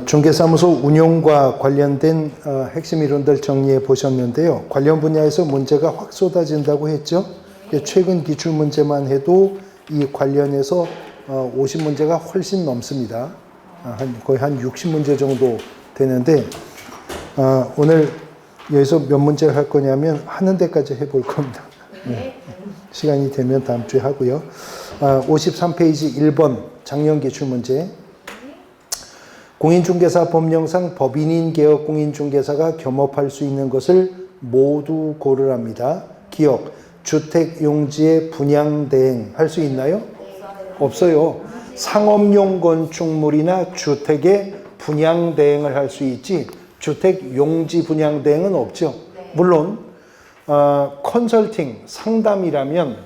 중개사무소 운용과 관련된 핵심 이론들 정리해 보셨는데요. 관련 분야에서 문제가 확 쏟아진다고 했죠. 최근 기출 문제만 해도 이 관련해서 50문제가 훨씬 넘습니다. 거의 한 60문제 정도 되는데 오늘 여기서 몇 문제 할 거냐면 하는 데까지 해볼 겁니다. 시간이 되면 다음 주에 하고요. 53페이지 1번 작년 기출 문제. 공인중개사 법령상 법인인 개업 공인중개사가 겸업할 수 있는 것을 모두 고르랍니다. 기억, 주택용지의 분양대행 할 수 있나요? 없어요. 상업용 건축물이나 주택의 분양대행을 할 수 있지 주택용지 분양대행은 없죠. 물론 컨설팅, 상담이라면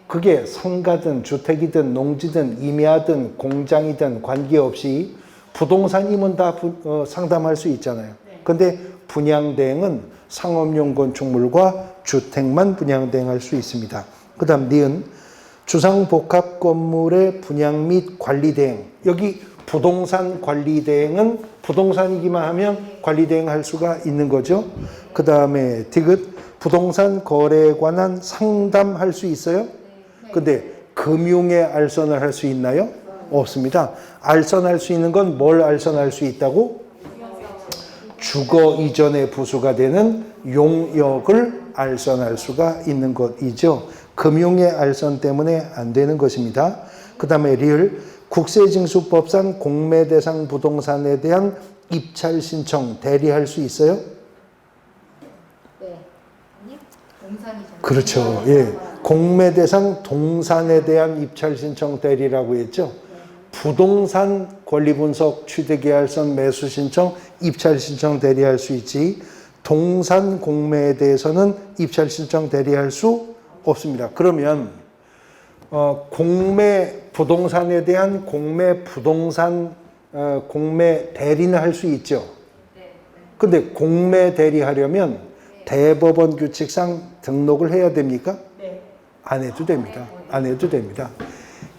그게 상가든 주택이든 농지든 임야든 공장이든 관계없이 부동산이면 다 상담할 수 있잖아요. 근데 분양대행은 상업용 건축물과 주택만 분양대행할 수 있습니다. 그 다음 니은 주상복합 건물의 분양 및 관리대행. 여기 부동산 관리대행은 부동산이기만 하면 관리대행할 수가 있는 거죠. 그 다음에 디귿 부동산 거래에 관한 상담할 수 있어요? 근데 금융에 알선을 할 수 있나요? 없습니다. 알선할 수 있는 건 뭘 알선할 수 있다고? 주거 이전의 부수가 되는 용역을 알선할 수가 있는 것이죠. 금융의 알선 때문에 안 되는 것입니다. 그 다음에 리을 국세징수법상 공매대상 부동산에 대한 입찰 신청 대리할 수 있어요? 네. 아니? 동산이잖아요. 그렇죠. 예. 공매대상 동산에 대한 입찰 신청 대리라고 했죠. 부동산 권리분석 취득계약선 매수 신청, 입찰 신청 대리할 수 있지 동산 공매에 대해서는 입찰 신청 대리할 수 없습니다. 그러면 공매 부동산에 대한 공매 부동산 공매 대리는 할 수 있죠. 근데 공매 대리하려면 대법원 규칙상 등록을 해야 됩니까? 안 해도 됩니다. 안 해도 됩니다.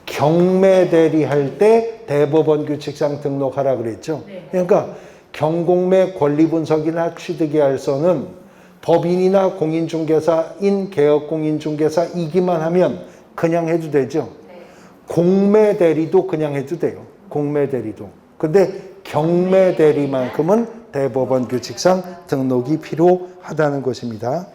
경매 대리할 때 대법원 규칙상 등록하라 그랬죠. 그러니까 경공매 권리분석이나 취득계약서는 법인이나 공인중개사인 개업공인중개사이기만 하면 그냥 해도 되죠. 공매 대리도 그냥 해도 돼요. 공매 대리도. 근데 경매 대리만큼은 대법원 규칙상 등록이 필요하다는 것입니다.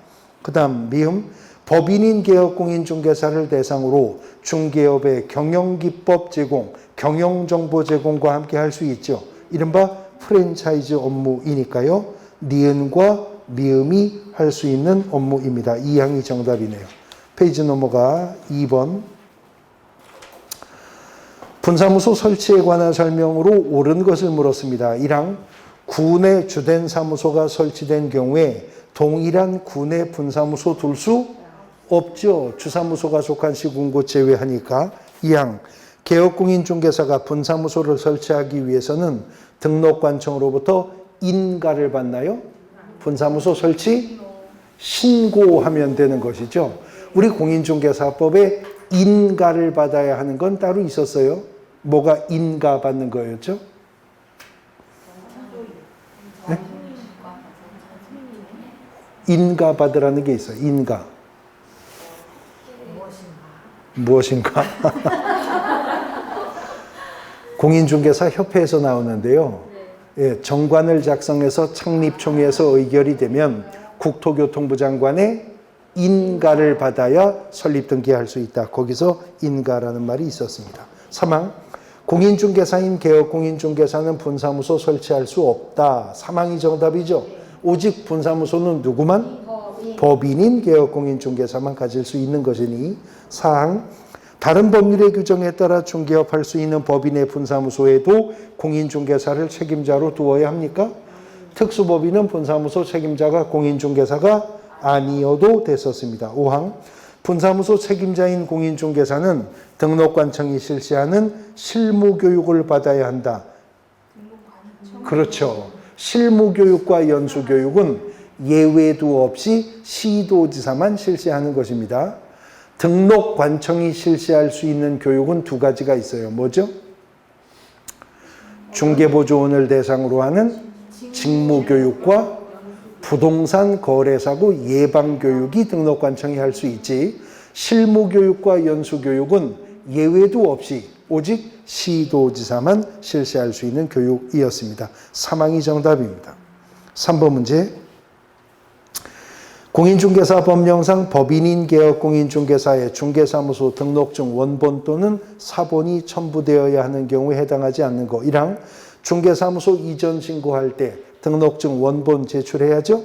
그 다음 미음 법인인 개업공인중개사를 대상으로 중개업의 경영기법 제공, 경영정보 제공과 함께 할 수 있죠. 이른바 프랜차이즈 업무이니까요. 니은과 미음이 할 수 있는 업무입니다. 이 항이 정답이네요. 페이지 넘어가 2번. 분사무소 설치에 관한 설명으로 옳은 것을 물었습니다. 1항 군의 주된 사무소가 설치된 경우에 동일한 군의 분사무소 둘 수 없죠. 주사무소가 속한 시군구 제외하니까. 2항 개업공인중개사가 분사무소를 설치하기 위해서는 등록관청으로부터 인가를 받나요? 분사무소 설치 신고하면 되는 것이죠. 우리 공인중개사법에 인가를 받아야 하는 건 따로 있었어요. 뭐가 인가 받는 거였죠? 네? 인가 받으라는 게 있어요. 인가. 무엇인가? 공인중개사 협회에서 나오는데요. 예, 정관을 작성해서 창립총회에서 의결이 되면 국토교통부 장관의 인가를 받아야 설립등기할 수 있다. 거기서 인가라는 말이 있었습니다. 3항 공인중개사인 개업공인중개사는 분사무소 설치할 수 없다. 3항이 정답이죠. 오직 분사무소는 누구만? 법인인 개업공인중개사만 가질 수 있는 것이니. 4항 다른 법률의 규정에 따라 중개업할 수 있는 법인의 분사무소에도 공인중개사를 책임자로 두어야 합니까? 특수법인은 분사무소 책임자가 공인중개사가 아니어도 됐었습니다. 5항 분사무소 책임자인 공인중개사는 등록관청이 실시하는 실무교육을 받아야 한다. 그렇죠. 실무교육과 연수교육은 예외도 없이 시도지사만 실시하는 것입니다. 등록관청이 실시할 수 있는 교육은 두 가지가 있어요. 뭐죠? 중개보조원을 대상으로 하는 직무교육과 부동산 거래사고 예방교육이 등록관청이 할 수 있지, 실무교육과 연수교육은 예외도 없이 오직 시도지사만 실시할 수 있는 교육이었습니다. 사망이 정답입니다. 3번 문제. 공인중개사 법령상 법인인 개업 공인중개사의 중개사무소 등록증 원본 또는 사본이 첨부되어야 하는 경우에 해당하지 않는 거. 1항 중개사무소 이전 신고할 때 등록증 원본 제출해야죠.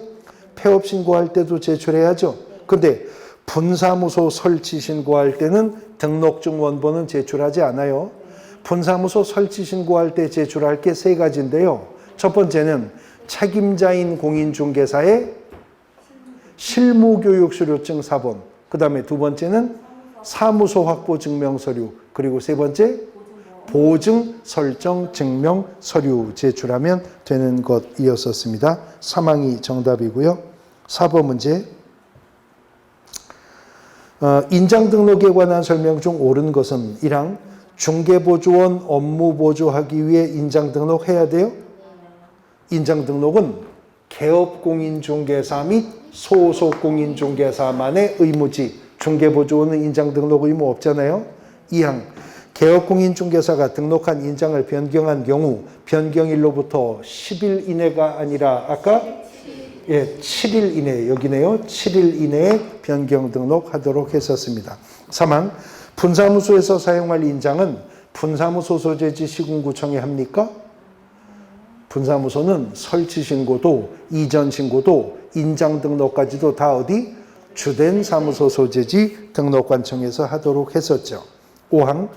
폐업 신고할 때도 제출해야죠. 근데 분사무소 설치 신고할 때는 등록증 원본은 제출하지 않아요. 분사무소 설치 신고할 때 제출할 게 3가지인데요. 첫 번째는 책임자인 공인중개사의 실무교육수료증 사본, 그 다음에 2번째는 사무소 확보 증명서류, 그리고 3번째 보증 설정 증명 서류 제출하면 되는 것이었었습니다. 사망이 정답이고요. 4번 문제. 인장 등록에 관한 설명 중 옳은 것은 1항 중개보조원 업무 보조하기 위해 인장 등록해야 돼요. 인장 등록은 개업공인중개사 및 소속공인중개사만의 의무지, 중개보조원은 인장 등록 의무 없잖아요. 2항 개업공인중개사가 등록한 인장을 변경한 경우 변경일로부터 10일 이내가 아니라 아까 7일 이내, 여기네요. 7일 이내에 변경 등록하도록 했었습니다. 3항 분사무소에서 사용할 인장은 분사무소 소재지 시군구청에 합니까? 분사무소는 설치 신고도 이전 신고도 인장 등록까지도 다 어디? 주된 사무소 소재지 등록관청에서 하도록 했었죠. 5항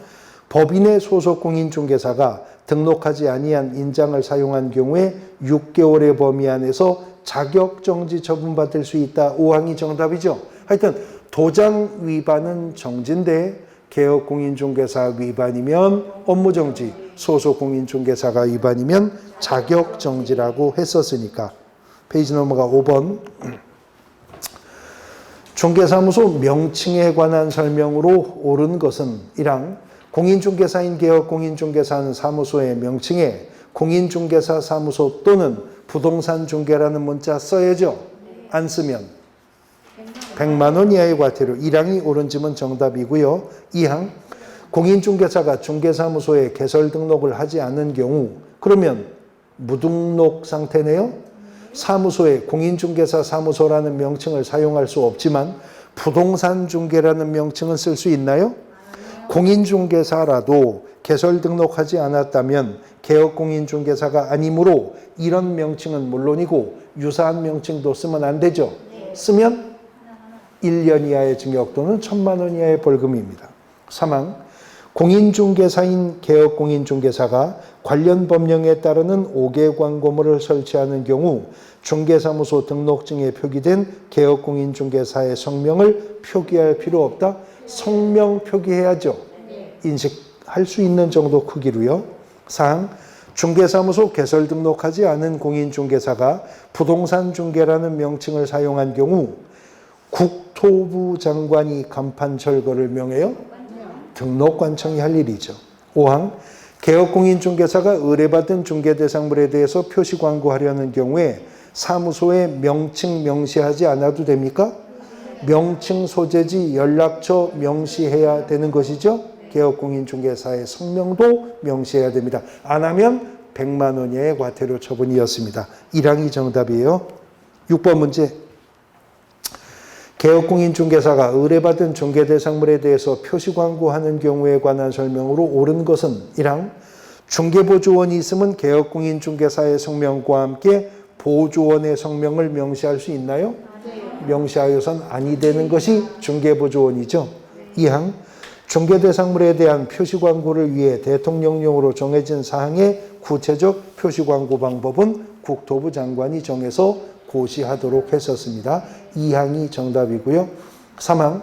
법인의 소속 공인중개사가 등록하지 아니한 인장을 사용한 경우에 6개월의 범위 안에서 자격정지 처분받을 수 있다. 5항이 정답이죠. 하여튼 도장 위반은 정지인데 개업공인중개사 위반이면 업무정지, 소속공인중개사가 위반이면 자격정지라고 했었으니까. 페이지 넘어가 5번. 중개사무소 명칭에 관한 설명으로 옳은 것은 1항 공인중개사인 개업공인중개사는 사무소의 명칭에 공인중개사 사무소 또는 부동산 중개라는 문자 써야죠. 안 쓰면 100만 원 이하의 과태료. 1항이 옳은 지문 정답이고요. 2항 공인중개사가 중개사무소에 개설 등록을 하지 않은 경우, 그러면 무등록 상태네요. 사무소에 공인중개사 사무소라는 명칭을 사용할 수 없지만 부동산 중개라는 명칭은 쓸 수 있나요? 공인중개사라도 개설 등록하지 않았다면 개업공인중개사가 아니므로 이런 명칭은 물론이고 유사한 명칭도 쓰면 안 되죠. 쓰면 1년 이하의 징역 또는 1,000만 원 이하의 벌금입니다. 3항 공인중개사인 개업공인중개사가 관련 법령에 따르는 5개 광고물을 설치하는 경우 중개사무소 등록증에 표기된 개업공인중개사의 성명을 표기할 필요 없다. 성명 표기해야죠. 인식할 수 있는 정도 크기로요. 4항 중개사무소 개설 등록하지 않은 공인중개사가 부동산 중개라는 명칭을 사용한 경우 국토부 장관이 간판 철거를 명해요. 등록관청이 할 일이죠. 5항 개업공인중개사가 의뢰받은 중개대상물에 대해서 표시광고하려는 경우에 사무소에 명칭 명시하지 않아도 됩니까? 명칭 소재지 연락처 명시해야 되는 것이죠. 개업공인중개사의 성명도 명시해야 됩니다. 안 하면 100만 원 이하의 과태료 처분이었습니다. 1항이 정답이에요. 6번 문제. 개업공인중개사가 의뢰받은 중개대상물에 대해서 표시광고하는 경우에 관한 설명으로 옳은 것은 1항 중개보조원이 있으면 개업공인중개사의 성명과 함께 보조원의 성명을 명시할 수 있나요? 명시하여선 아니 되는 것이 중개보조원이죠. 2항 중개대상물에 대한 표시광고를 위해 대통령령으로 정해진 사항의 구체적 표시광고 방법은 국토부 장관이 정해서 고시하도록 했었습니다. 2항이 정답이고요. 3항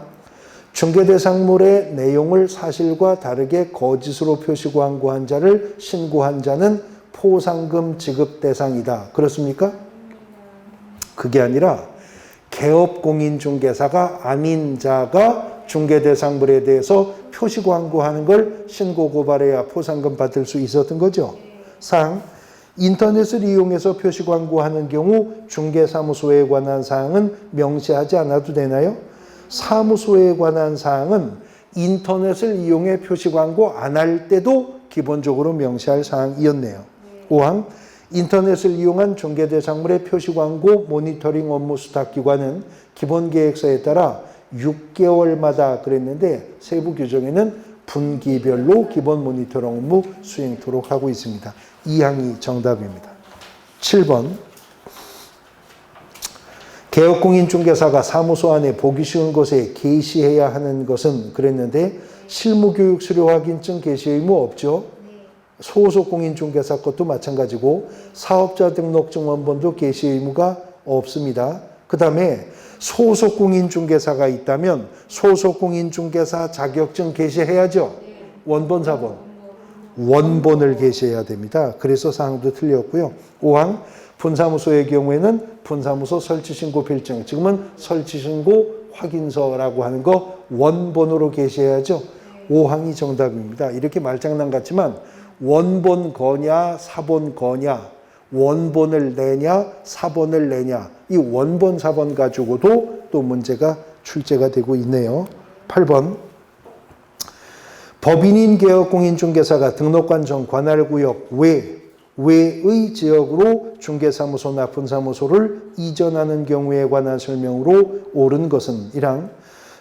중개대상물의 내용을 사실과 다르게 거짓으로 표시광고한 자를 신고한 자는 포상금 지급 대상이다. 그렇습니까? 그게 아니라 개업공인중개사가 아닌 자가 중개대상물에 대해서 표시광고하는 걸 신고 고발해야 포상금 받을 수 있었던 거죠. 사항, 인터넷을 이용해서 표시 광고하는 경우 중개사무소에 관한 사항은 명시하지 않아도 되나요? 사무소에 관한 사항은 인터넷을 이용해 표시 광고 안 할 때도 기본적으로 명시할 사항이었네요. 5항, 인터넷을 이용한 중개대상물의 표시 광고 모니터링 업무 수탁기관은 기본계획서에 따라 6개월마다 그랬는데 세부 규정에는 분기별로 기본 모니터링 업무 수행토록 하고 있습니다. 2항이 정답입니다. 7번, 개업공인중개사가 사무소 안에 보기 쉬운 곳에 게시해야 하는 것은 그랬는데 실무교육 수료 확인증 게시 의무 없죠. 소속 공인중개사 것도 마찬가지고 사업자 등록증 원본도 게시 의무가 없습니다. 그 다음에 소속 공인중개사가 있다면 소속 공인중개사 자격증 게시해야죠. 원본, 사본. 원본을 게시해야 됩니다. 그래서 사항도 틀렸고요. 5항, 분사무소의 경우에는 분사무소 설치신고 필증, 지금은 설치신고 확인서라고 하는 거 원본으로 게시해야죠. 5항이 정답입니다. 이렇게 말장난 같지만 원본 거냐 사본 거냐, 원본을 내냐 사본을 내냐, 이 원본 사본 가지고도 또 문제가 출제가 되고 있네요. 8번, 법인인 개업공인중개사가 등록관청 관할구역 외의 지역으로 중개사무소나 분사무소를 이전하는 경우에 관한 설명으로 옳은 것은 1항,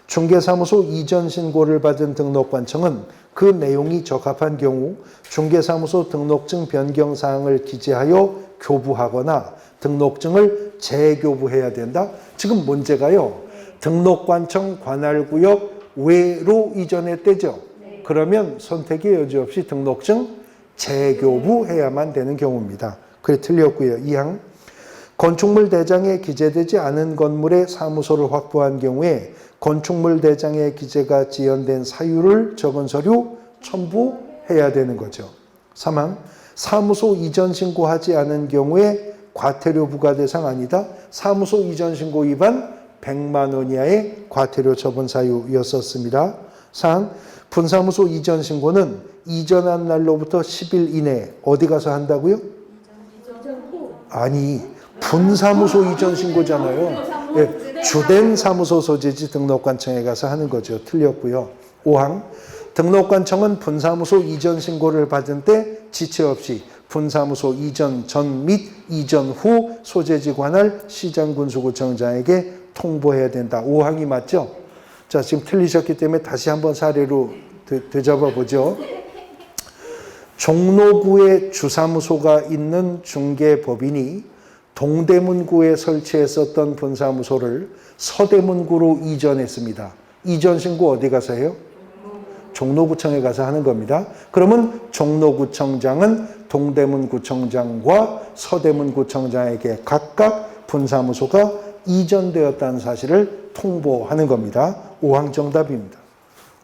중개사무소 이전 신고를 받은 등록관청은 그 내용이 적합한 경우 중개사무소 등록증 변경 사항을 기재하여 교부하거나 등록증을 재교부해야 된다. 지금 문제가요, 등록관청 관할구역 외로 이전했대죠. 그러면 선택의 여지 없이 등록증 재교부해야만 되는 경우입니다. 그래 틀렸고요. 2항, 건축물 대장에 기재되지 않은 건물의 사무소를 확보한 경우에 건축물 대장에 기재가 지연된 사유를 적은 서류 첨부해야 되는 거죠. 3항, 사무소 이전 신고하지 않은 경우에 과태료 부과 대상 아니다. 사무소 이전 신고 위반 100만 원 이하의 과태료 처분 사유였었습니다. 4항, 분사무소 이전 신고는 이전한 날로부터 10일 이내 어디 가서 한다고요? 아니, 분사무소 이전 신고잖아요. 예, 주된 사무소 소재지 등록관청에 가서 하는 거죠. 틀렸고요. 5항, 등록관청은 분사무소 이전 신고를 받은 때 지체 없이 분사무소 이전 전 및 이전 후 소재지 관할 시장군수구청장에게 통보해야 된다. 5항이 맞죠? 자, 지금 틀리셨기 때문에 다시 한번 사례로 되잡아 보죠. 종로구에 주사무소가 있는 중개법인이 동대문구에 설치했었던 분사무소를 서대문구로 이전했습니다. 이전 신고 어디 가서 해요? 종로구청에 가서 하는 겁니다. 그러면 종로구청장은 동대문구청장과 서대문구청장에게 각각 분사무소가 이전되었다는 사실을 통보하는 겁니다. 5항 정답입니다.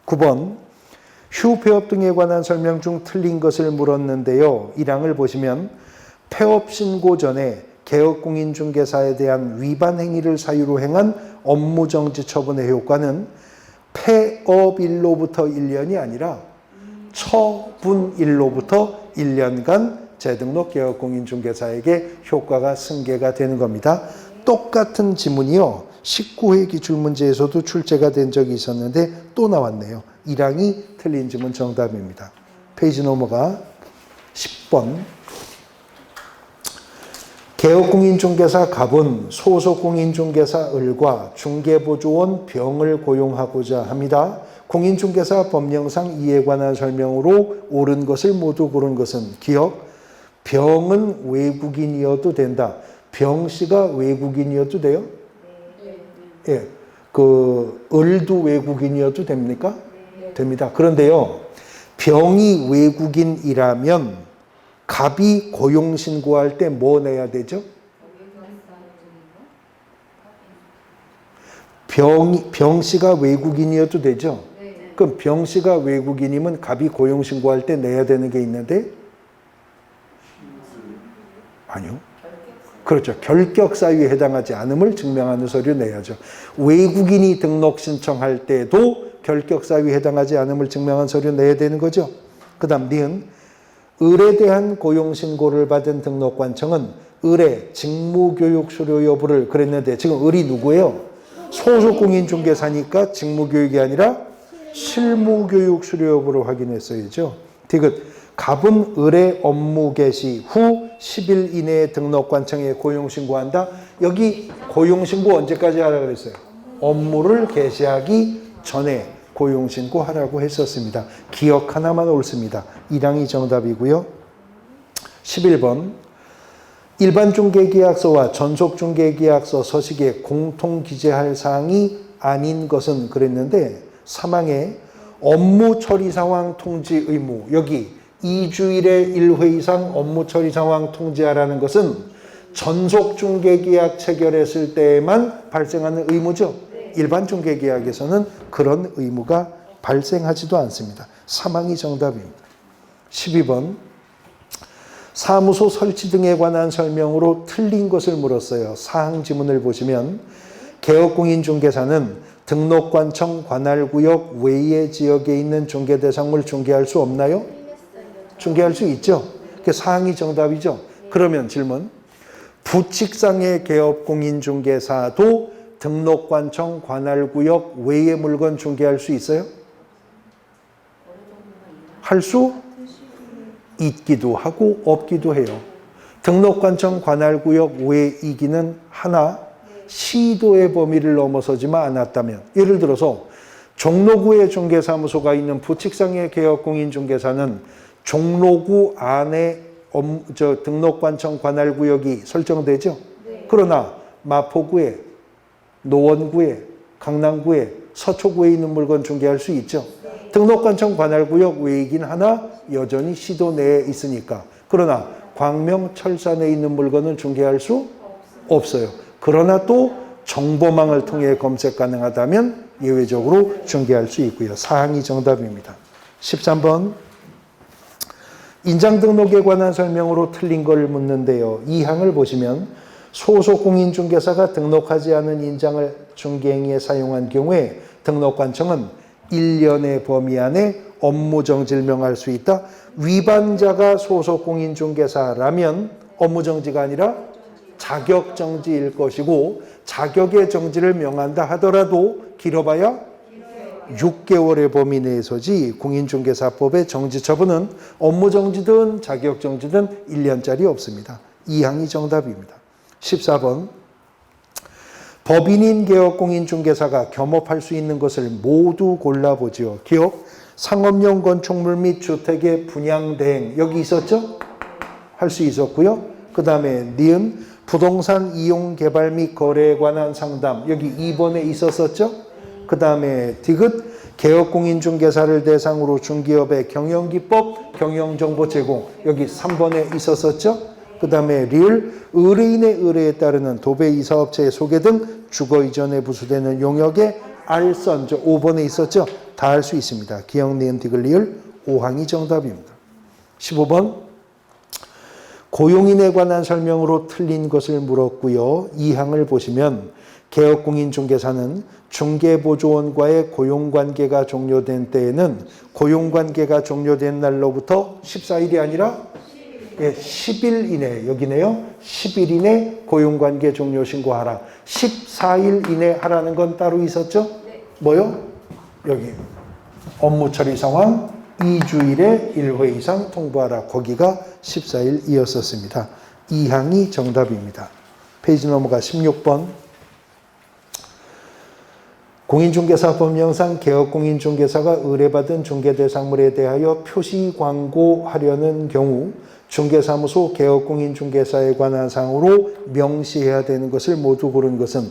9번, 휴폐업 등에 관한 설명 중 틀린 것을 물었는데요. 1항을 보시면 폐업 신고 전에 개업공인중개사에 대한 위반 행위를 사유로 행한 업무정지 처분의 효과는 폐업일로부터 1년이 아니라 처분일로부터 1년간 재등록 개업공인중개사에게 효과가 승계가 되는 겁니다. 똑같은 지문이요, 19회 기출문제에서도 출제가 된 적이 있었는데 또 나왔네요. 1항이 틀린 지문 정답입니다. 페이지 넘어가 10번. 개업공인중개사 갑은 소속공인중개사 을과 중개보조원 병을 고용하고자 합니다. 공인중개사 법령상 이에 관한 설명으로 옳은 것을 모두 고른 것은 기억, 병은 외국인이어도 된다. 병씨가 외국인이어도 돼요? 예, 을도 외국인이어도 됩니까? 됩니다. 그런데요, 병이 외국인이라면 갑이 고용신고할 때 뭐 내야 되죠? 병씨가 외국인이어도 되죠? 그럼 병씨가 외국인이면 갑이 고용신고할 때 내야 되는 게 있는데? 아니요. 그렇죠. 결격 사유에 해당하지 않음을 증명하는 서류 내야죠. 외국인이 등록 신청할 때도 결격 사유에 해당하지 않음을 증명한 서류 내야 되는 거죠. 그 다음 니은 을에 대한 고용신고를 받은 등록관청은 을의 직무교육 수료 여부를 그랬는데 지금 을이 누구예요? 소속공인중개사니까 직무교육이 아니라 실무교육 수료 여부를 확인했어야죠. 디귿 갑은 을의 업무 개시 후 10일 이내에 등록관청에 고용신고한다. 여기 고용신고 언제까지 하라 그랬어요? 업무를 개시하기 전에 고용신고하라고 했었습니다. 기억 하나만 옳습니다. 1항이 정답이고요. 11번 일반중개계약서와 전속중개계약서 서식에 공통기재할 사항이 아닌 것은 그랬는데 3항에 업무처리상황 통지 의무 여기 2주일에 1회 이상 업무처리상황 통지하라는 것은 전속중개계약 체결했을 때에만 발생하는 의무죠. 일반 중개계약에서는 그런 의무가 발생하지도 않습니다. 3항이 정답입니다. 12번 사무소 설치 등에 관한 설명으로 틀린 것을 물었어요. 사항 지문을 보시면 개업공인중개사는 등록관청 관할구역 외의 지역에 있는 중개대상물 중개할 수 없나요? 중개할 수 있죠. 그게 사항이 정답이죠. 그러면 질문 부칙상의 개업공인중개사도 등록관청 관할구역 외의 물건 중개할 수 있어요? 할 수 있기도 하고 없기도 해요. 등록관청 관할구역 외이기는 하나 시도의 범위를 넘어서지만 않았다면 예를 들어서 종로구에 중개사무소가 있는 부칙상의 개업공인중개사는 종로구 안에 등록관청 관할구역이 설정되죠. 그러나 마포구에 노원구에 강남구에 서초구에 있는 물건 중개할 수 있죠. 등록관청 관할구역 외이긴 하나 여전히 시도 내에 있으니까. 그러나 광명철산에 있는 물건은 중개할 수 없어요. 그러나 또 정보망을 통해 검색 가능하다면 예외적으로 중개할 수 있고요. 사항이 정답입니다. 13번 인장등록에 관한 설명으로 틀린 걸 묻는데요. 이 항을 보시면 소속공인중개사가 등록하지 않은 인장을 중개행위에 사용한 경우에 등록관청은 1년의 범위 안에 업무정지를 명할 수 있다. 위반자가 소속공인중개사라면 업무정지가 아니라 자격정지일 것이고 자격의 정지를 명한다 하더라도 길어봐야 6개월의 범위 내에서지 공인중개사법의 정지처분은 업무정지든 자격정지든 1년짜리 없습니다. 이 항이 정답입니다. 14번 법인인 개업공인중개사가 겸업할 수 있는 것을 모두 골라보지요. 기억, 상업용 건축물 및 주택의 분양대행 여기 있었죠? 할 수 있었고요. 그 다음에 니은 부동산 이용 개발 및 거래에 관한 상담 여기 2번에 있었었죠? 그 다음에 디귿 개업공인중개사를 대상으로 중기업의 경영기법, 경영정보 제공 여기 3번에 있었었죠? 그 다음에 리을 의뢰인의 의뢰에 따르는 도배 이사업체의 소개 등 주거 이전에 부수되는 용역의 알선 5번에 있었죠? 다 할 수 있습니다. 기억, 니은, 디귿, 리을 5항이 정답입니다. 15번 고용인에 관한 설명으로 틀린 것을 물었고요. 2항을 보시면 개업공인중개사는 중개보조원과의 고용관계가 종료된 때에는 고용관계가 종료된 날로부터 14일이 아니라 10일 이내 여기네요. 10일 이내 고용관계 종료 신고하라. 14일 이내 하라는 건 따로 있었죠? 뭐요? 여기 업무 처리 상황 2주일에 1회 이상 통보하라. 거기가 14일이었었습니다. 2항이 정답입니다. 페이지 넘어가 16번 공인중개사법령상 개업공인중개사가 의뢰받은 중개대상물에 대하여 표시 광고하려는 경우 중개사무소 개업공인중개사에 관한 사항으로 명시해야 되는 것을 모두 고른 것은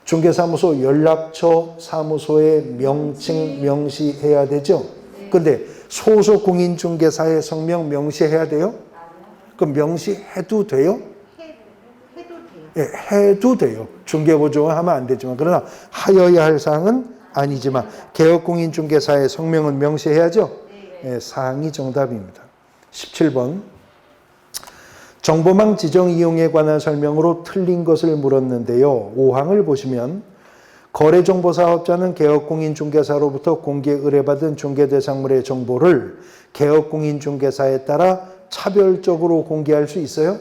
중개사무소 연락처 사무소의 명칭 명시해야 되죠. 근데 소속공인중개사의 성명 명시해야 돼요? 그럼 명시해도 돼요? 예, 해도 돼요. 중개보조원 하면 안 되지만 그러나 하여야 할 사항은 아니지만 개업공인중개사의 성명은 명시해야죠. 예, 사항이 정답입니다. 17번 정보망 지정 이용에 관한 설명으로 틀린 것을 물었는데요. 5항을 보시면 거래정보사업자는 개업공인중개사로부터 공개 의뢰받은 중개대상물의 정보를 개업공인중개사에 따라 차별적으로 공개할 수 있어요?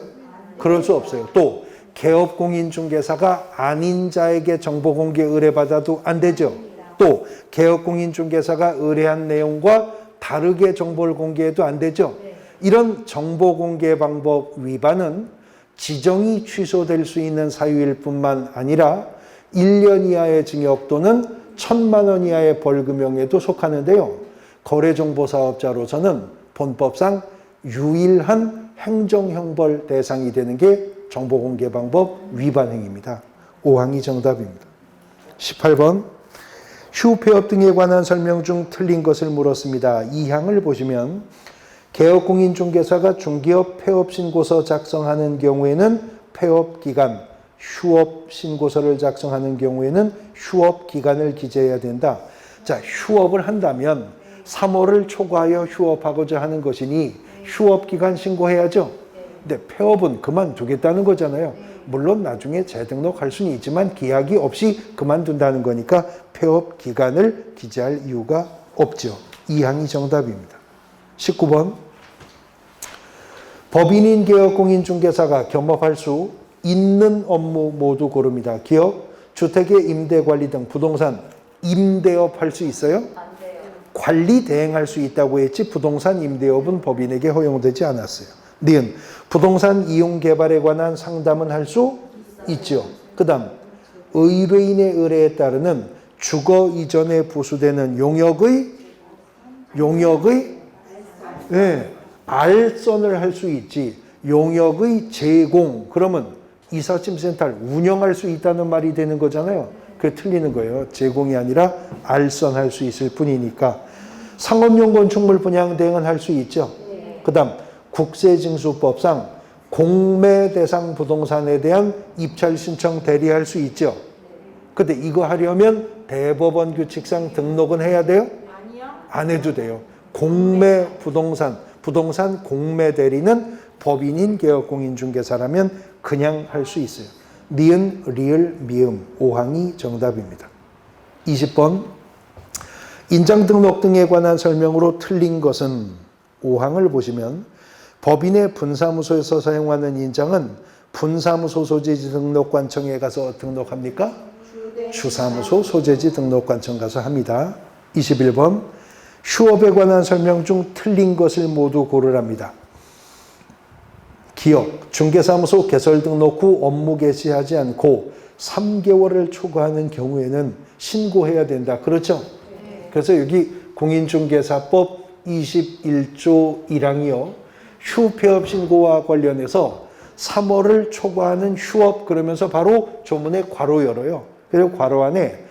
그럴 수 없어요. 또 개업공인중개사가 아닌 자에게 정보 공개 의뢰받아도 안 되죠. 또 개업공인중개사가 의뢰한 내용과 다르게 정보를 공개해도 안 되죠. 이런 정보 공개 방법 위반은 지정이 취소될 수 있는 사유일 뿐만 아니라 1년 이하의 징역 또는 1,000만 원 이하의 벌금형에도 속하는데요. 거래정보사업자로서는 본법상 유일한 행정형벌 대상이 되는 게 정보공개방법 위반 행위입니다. 5항이 정답입니다. 18번 휴폐업 등에 관한 설명 중 틀린 것을 물었습니다. 2항을 보시면 개업공인중개사가 중개업 폐업신고서 작성하는 경우에는 폐업기간, 휴업신고서를 작성하는 경우에는 휴업기간을 기재해야 된다. 자, 휴업을 한다면 3월을 초과하여 휴업하고자 하는 것이니 휴업기간 신고해야죠. 근데 폐업은 그만두겠다는 거잖아요. 물론 나중에 재등록할 수는 있지만 기약이 없이 그만둔다는 거니까 폐업기간을 기재할 이유가 없죠. 2항이 정답입니다. 19번 법인인 개업공인중개사가 겸업할 수 있는 업무 모두 고릅니다. 기업, 주택의 임대관리 등 부동산 임대업 할 수 있어요? 관리 대행할 수 있다고 했지 부동산 임대업은 법인에게 허용되지 않았어요. 니은 부동산 이용 개발에 관한 상담은 할 수 있죠. 그 다음 의뢰인의 의뢰에 따르는 주거 이전에 부수되는 용역의 알선을 할 수 있지. 용역의 제공 그러면 이삿짐센터를 운영할 수 있다는 말이 되는 거잖아요. 그게 틀리는 거예요. 제공이 아니라 알선할 수 있을 뿐이니까. 상업용 건축물 분양 대행은 할 수 있죠. 그 다음 국세징수법상 공매 대상 부동산에 대한 입찰 신청 대리할 수 있죠. 근데 이거 하려면 대법원 규칙상 등록은 해야 돼요? 아니요. 안 해도 돼요. 공매 부동산 공매 대리는 법인인 개업공인중개사라면 그냥 할 수 있어요. 니은, 리을, 미음 5항이 정답입니다. 20번 인장 등록 등에 관한 설명으로 틀린 것은 5항을 보시면 법인의 분사무소에서 사용하는 인장은 분사무소 소재지 등록관청에 가서 등록합니까? 주사무소 소재지 등록관청 가서 합니다. 21번 휴업에 관한 설명 중 틀린 것을 모두 고르랍니다. 기업, 중개사무소 개설 등록 후 업무 개시하지 않고 3개월을 초과하는 경우에는 신고해야 된다. 그렇죠? 그래서 여기 공인중개사법 21조 1항이요. 휴폐업 신고와 관련해서 3월을 초과하는 휴업 그러면서 바로 조문에 괄호 열어요. 그리고 괄호 안에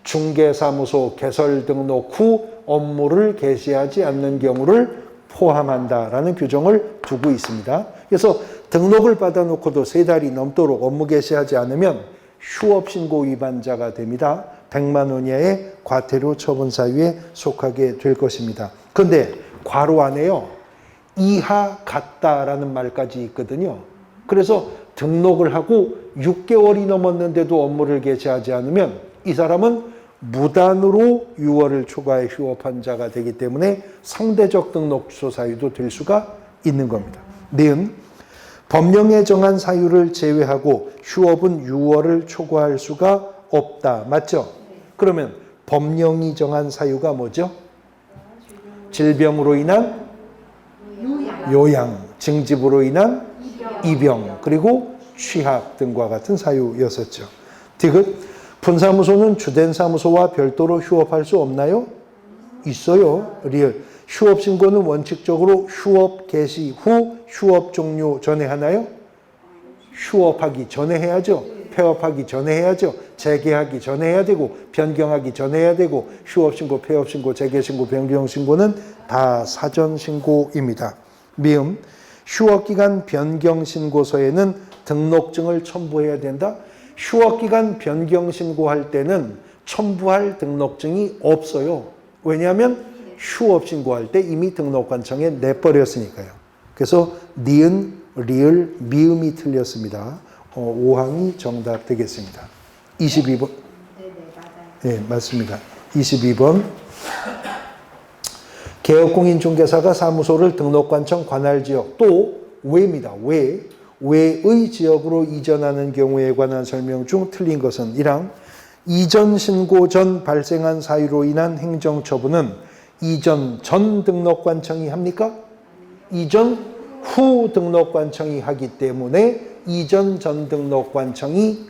중개사무소 개설 등록 후 업무를 개시하지 않는 경우를 포함한다라는 규정을 두고 있습니다. 그래서 등록을 받아놓고도 3달이 넘도록 업무 개시하지 않으면 휴업 신고 위반자가 됩니다. 100만 원 이하의 과태료 처분 사유에 속하게 될 것입니다. 그런데 괄호 안에요. 이하 같다라는 말까지 있거든요. 그래서 등록을 하고 6개월이 넘었는데도 업무를 개시하지 않으면 이 사람은 무단으로 6월을 초과해 휴업한 자가 되기 때문에 상대적 등록 취소 사유도 될 수가 있는 겁니다. 니은 법령에 정한 사유를 제외하고 휴업은 6월을 초과할 수가 없다. 맞죠? 그러면 법령이 정한 사유가 뭐죠? 질병으로 인한 요양, 징집으로 인한 입영, 그리고 취학 등과 같은 사유였었죠. 디귿 분사무소는 주된 사무소와 별도로 휴업할 수 없나요? 있어요. 리을 휴업 신고는 원칙적으로 휴업 개시 후 휴업 종료 전에 하나요? 휴업하기 전에 해야죠. 폐업하기 전에 해야죠. 재개하기 전에 해야 되고 변경하기 전에 해야 되고 휴업 신고, 폐업 신고, 재개 신고, 변경 신고는 다 사전 신고입니다. 미음 휴업기간 변경 신고서에는 등록증을 첨부해야 된다. 휴업기간 변경 신고할 때는 첨부할 등록증이 없어요. 왜냐하면 휴업 신고할 때 이미 등록관청에 내버렸으니까요. 그래서 니은, 리을, 미음이 틀렸습니다. 5항이 정답 되겠습니다. 22번. 네네 맞아요. 네, 맞습니다. 22번. 개업공인중개사가 사무소를 등록관청 관할지역 또 외입니다. 외의 지역으로 이전하는 경우에 관한 설명 중 틀린 것은 1항 이전 신고 전 발생한 사유로 인한 행정처분은 이전 전 등록관청이 합니까? 이전 후 등록관청이 하기 때문에 이전 전 등록관청이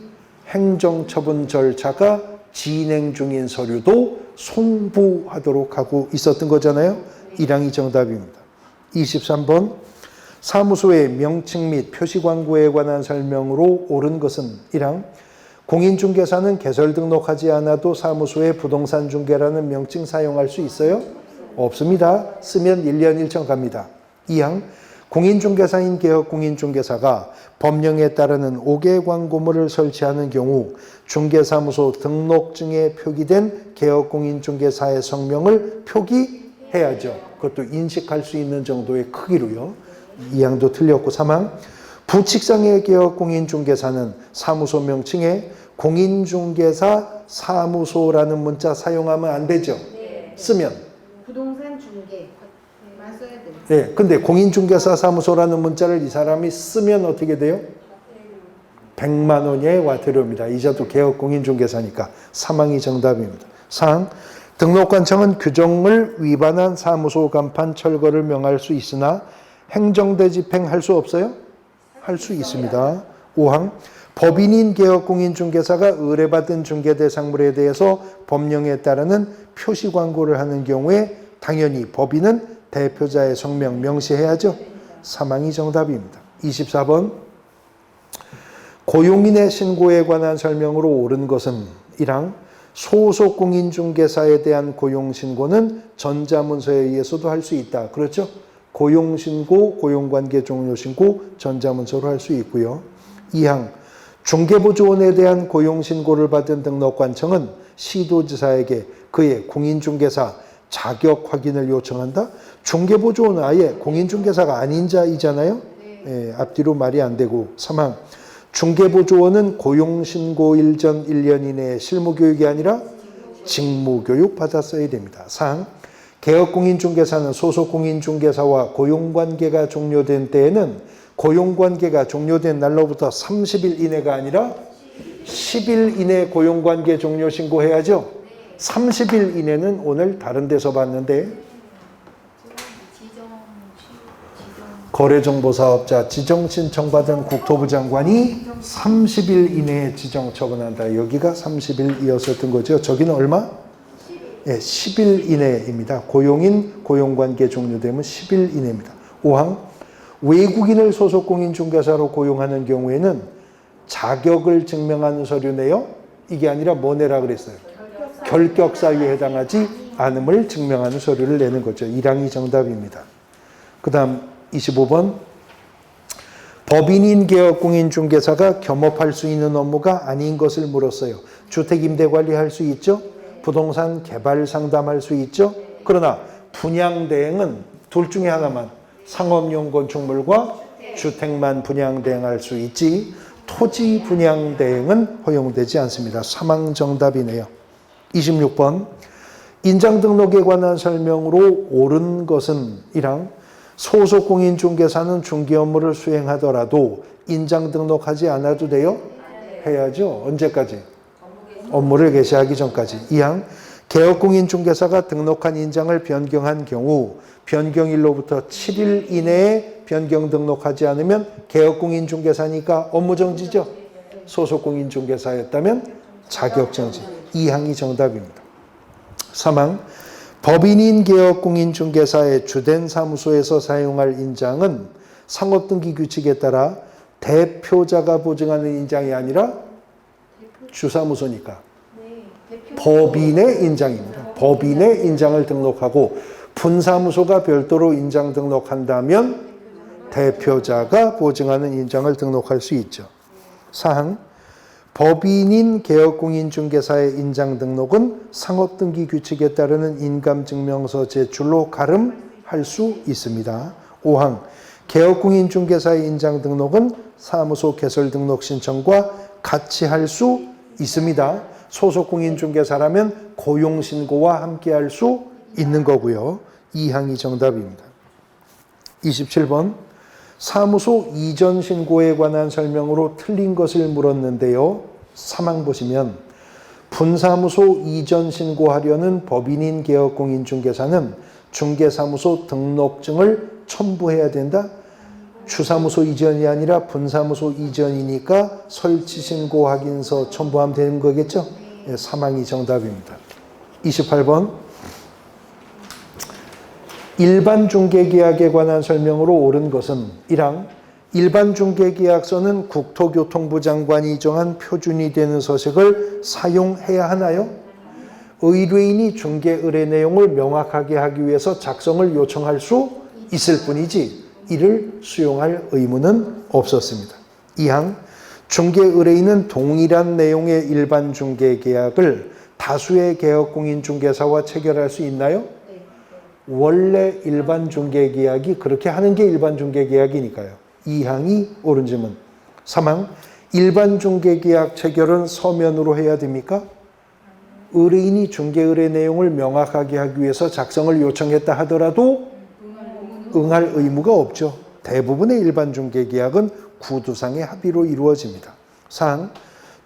행정처분 절차가 진행 중인 서류도 송부하도록 하고 있었던 거잖아요. 1항이 정답입니다. 23번 사무소의 명칭 및 표시광고에 관한 설명으로 옳은 것은 1항 공인중개사는 개설 등록하지 않아도 사무소에 부동산 중개라는 명칭 사용할 수 있어요? 없습니다. 쓰면 1년 1청 갑니다. 2항 공인중개사인 개업공인중개사가 법령에 따르는 5개 광고물을 설치하는 경우 중개사무소 등록증에 표기된 개업공인중개사의 성명을 표기해야죠. 그것도 인식할 수 있는 정도의 크기로요. 2항도 틀렸고 3항 부칙상의 개업공인중개사는 사무소 명칭에 공인중개사 사무소라는 문자 사용하면 안 되죠. 쓰면 부동산 중개만 써야 돼요. 네, 근데 공인중개사 사무소라는 문자를 이 사람이 쓰면 어떻게 돼요? 100만 원의 과태료입니다. 이자도 개업공인중개사니까. 3항이 정답입니다. 4항 등록관청은 규정을 위반한 사무소 간판 철거를 명할 수 있으나 행정대 집행할 수 없어요? 할 수 있습니다. 5항 법인인 개업공인중개사가 의뢰받은 중개대상물에 대해서 법령에 따르는 표시광고를 하는 경우에 당연히 법인은 대표자의 성명 명시해야죠. 3항이 정답입니다. 24번 고용인의 신고에 관한 설명으로 옳은 것은 1항 소속 공인중개사에 대한 고용신고는 전자문서에 의해서도 할 수 있다. 그렇죠? 고용신고, 고용관계 종료신고 전자문서로 할 수 있고요. 2항 중개보조원에 대한 고용신고를 받은 등록관청은 시도지사에게 그의 공인중개사 자격 확인을 요청한다. 중개보조원은 아예 공인중개사가 아닌 자이잖아요. 예, 앞뒤로 말이 안 되고. 3항 중개보조원은 고용신고일 전 1년 이내에 실무교육이 아니라 직무교육 받았어야 됩니다. 4항 개업공인중개사는 소속공인중개사와 고용관계가 종료된 때에는 고용관계가 종료된 날로부터 30일 이내가 아니라 10일 이내 고용관계 종료 신고해야죠. 30일 이내는 오늘 다른 데서 봤는데 거래정보사업자 지정신청받은 국토부 장관이 30일 이내에 지정처분한다. 여기가 30일이었었던 거죠. 저기는 얼마? 예, 10일 이내입니다. 고용인 고용관계 종료되면 10일 이내입니다. 5항 외국인을 소속공인중개사로 고용하는 경우에는 자격을 증명하는 서류 내요? 이게 아니라 뭐 내라 그랬어요? 결격사유에 해당하지 않음을 증명하는 서류를 내는 거죠. 1항이 정답입니다. 그 다음 25번 법인인 개업공인중개사가 겸업할 수 있는 업무가 아닌 것을 물었어요. 주택임대관리 할 수 있죠? 부동산 개발 상담할 수 있죠? 그러나 분양대행은 둘 중에 하나만 상업용 건축물과 주택만 분양대행할 수 있지 토지 분양대행은 허용되지 않습니다. 3항 정답이네요. 26번 인장등록에 관한 설명으로 옳은 것은 1항 소속공인중개사는 중개 업무를 수행하더라도 인장등록하지 않아도 돼요? 해야죠. 언제까지? 업무를 개시하기 전까지. 2항 개업공인중개사가 등록한 인장을 변경한 경우 변경일로부터 7일 이내에 변경 등록하지 않으면 개업공인중개사니까 업무정지죠. 소속공인중개사였다면 자격정지. 2항이 정답입니다. 3항 법인인 개업공인중개사의 주된 사무소에서 사용할 인장은 상업등기 규칙에 따라 대표자가 보증하는 인장이 아니라 주사무소니까 법인의 인장입니다. 법인의 인장을 등록하고 분사무소가 별도로 인장 등록한다면 대표자가 보증하는 인장을 등록할 수 있죠. 4항 법인인 개업공인중개사의 인장 등록은 상업등기 규칙에 따르는 인감증명서 제출로 가름할 수 있습니다. 5항 개업공인중개사의 인장 등록은 사무소 개설 등록 신청과 같이 할 수 있습니다. 소속공인중개사라면 고용신고와 함께 할 수 있는 거고요. 2항이 정답입니다. 27번. 사무소 이전 신고에 관한 설명으로 틀린 것을 물었는데요. 3항 보시면 분사무소 이전 신고하려는 법인인 개업공인중개사는 중개사무소 등록증을 첨부해야 된다. 주사무소 이전이 아니라 분사무소 이전이니까 설치신고 확인서 첨부하면 되는 거겠죠? 네, 3항이 정답입니다. 28번. 일반 중개계약에 관한 설명으로 옳은 것은 1항. 일반 중개계약서는 국토교통부 장관이 정한 표준이 되는 서식을 사용해야 하나요? 의뢰인이 중개 의뢰 내용을 명확하게 하기 위해서 작성을 요청할 수 있을 뿐이지 이를 수용할 의무는 없었습니다. 2항. 중개 의뢰인은 동일한 내용의 일반 중개계약을 다수의 개업공인중개사와 체결할 수 있나요? 원래 일반 중개계약이 그렇게 하는 게 일반 중개계약이니까요. 2항이 옳은 질문. 3항. 일반 중개계약 체결은 서면으로 해야 됩니까? 의뢰인이 중개의뢰 내용을 명확하게 하기 위해서 작성을 요청했다 하더라도 응할 의무가 없죠. 대부분의 일반 중개계약은 구두상의 합의로 이루어집니다. 4항.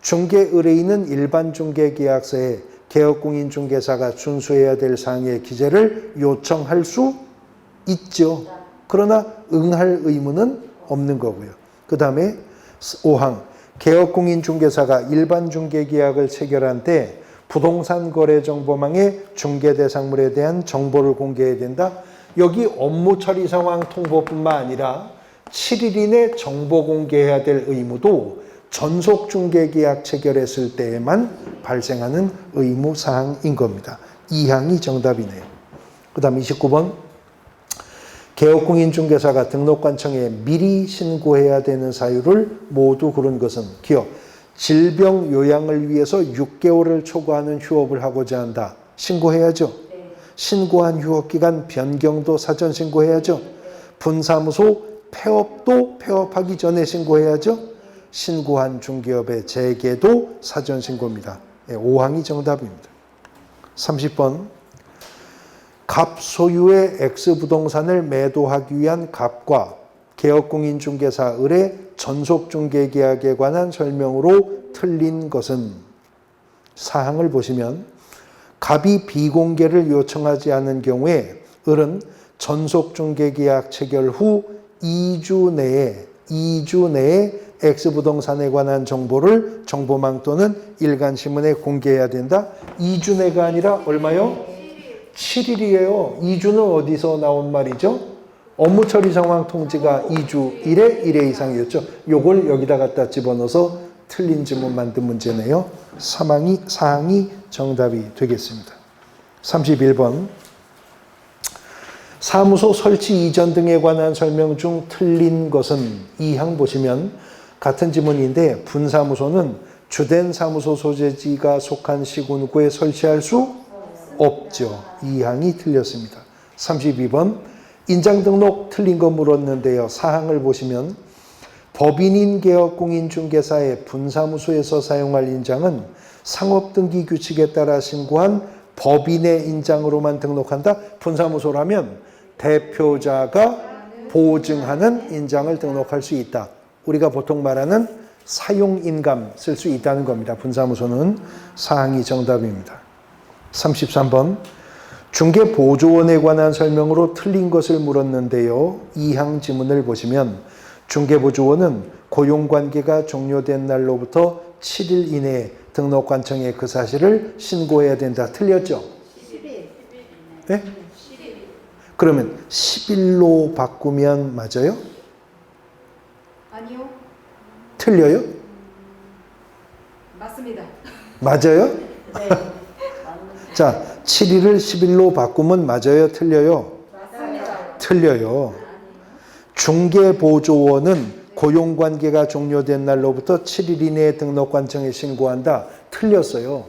중개의뢰인은 일반 중개계약서에 개업공인중개사가 준수해야 될 사항의 기재를 요청할 수 있죠. 그러나 응할 의무는 없는 거고요. 그 다음에 5항. 개업공인중개사가 일반 중개계약을 체결한 때 부동산 거래정보망에 중개대상물에 대한 정보를 공개해야 된다. 여기 업무 처리 상황 통보뿐만 아니라 7일 이내 정보 공개해야 될 의무도 전속 중개계약 체결했을 때에만 발생하는 의무 사항인 겁니다. 2항이 정답이네요. 그 다음 29번. 개업공인중개사가 등록관청에 미리 신고해야 되는 사유를 모두 고른 것은 기업, 질병 요양을 위해서 6개월을 초과하는 휴업을 하고자 한다. 신고해야죠. 신고한 휴업기간 변경도 사전 신고해야죠. 분사무소 폐업도 폐업하기 전에 신고해야죠. 신고한 중개업의 재개도 사전 신고입니다. 5항이 정답입니다. 30번. 갑 소유의 X부동산을 매도하기 위한 갑과 개업공인중개사 을의 전속중개계약에 관한 설명으로 틀린 것은 4항을 보시면 갑이 비공개를 요청하지 않은 경우에 을은 전속중개계약 체결 후 2주 내에 X부동산에 관한 정보를 정보망 또는 일간신문에 공개해야 된다. 2주 내가 아니라 얼마요? 7일이에요. 2주는 어디서 나온 말이죠? 업무 처리 상황 통지가 2주 1회 이상이었죠. 요걸 여기다 갖다 집어넣어서 틀린 질문 만든 문제네요. 4항이 정답이 되겠습니다. 31번. 사무소 설치 이전 등에 관한 설명 중 틀린 것은 2항 보시면 같은 지문인데 분사무소는 주된 사무소 소재지가 속한 시군구에 설치할 수 없죠. 2항이 틀렸습니다. 32번. 인장 등록 틀린 거 물었는데요. 4항을 보시면 법인인 개업공인중개사의 분사무소에서 사용할 인장은 상업등기 규칙에 따라 신고한 법인의 인장으로만 등록한다. 분사무소라면 대표자가 보증하는 인장을 등록할 수 있다. 우리가 보통 말하는 사용인감 쓸 수 있다는 겁니다. 분사무소는 4항이 정답입니다. 33번. 중개보조원에 관한 설명으로 틀린 것을 물었는데요. 2항 지문을 보시면 중개보조원은 고용관계가 종료된 날로부터 7일 이내에 등록관청에 그 사실을 신고해야 된다. 틀렸죠? 10일. 네? 그러면 10일로 바꾸면 맞아요? 아니요. 틀려요? 맞습니다. 맞아요? 네. 자, 7일을 10일로 바꾸면 맞아요? 틀려요? 맞습니다. 틀려요. 중개보조원은 고용관계가 종료된 날로부터 7일 이내에 등록관청에 신고한다. 틀렸어요.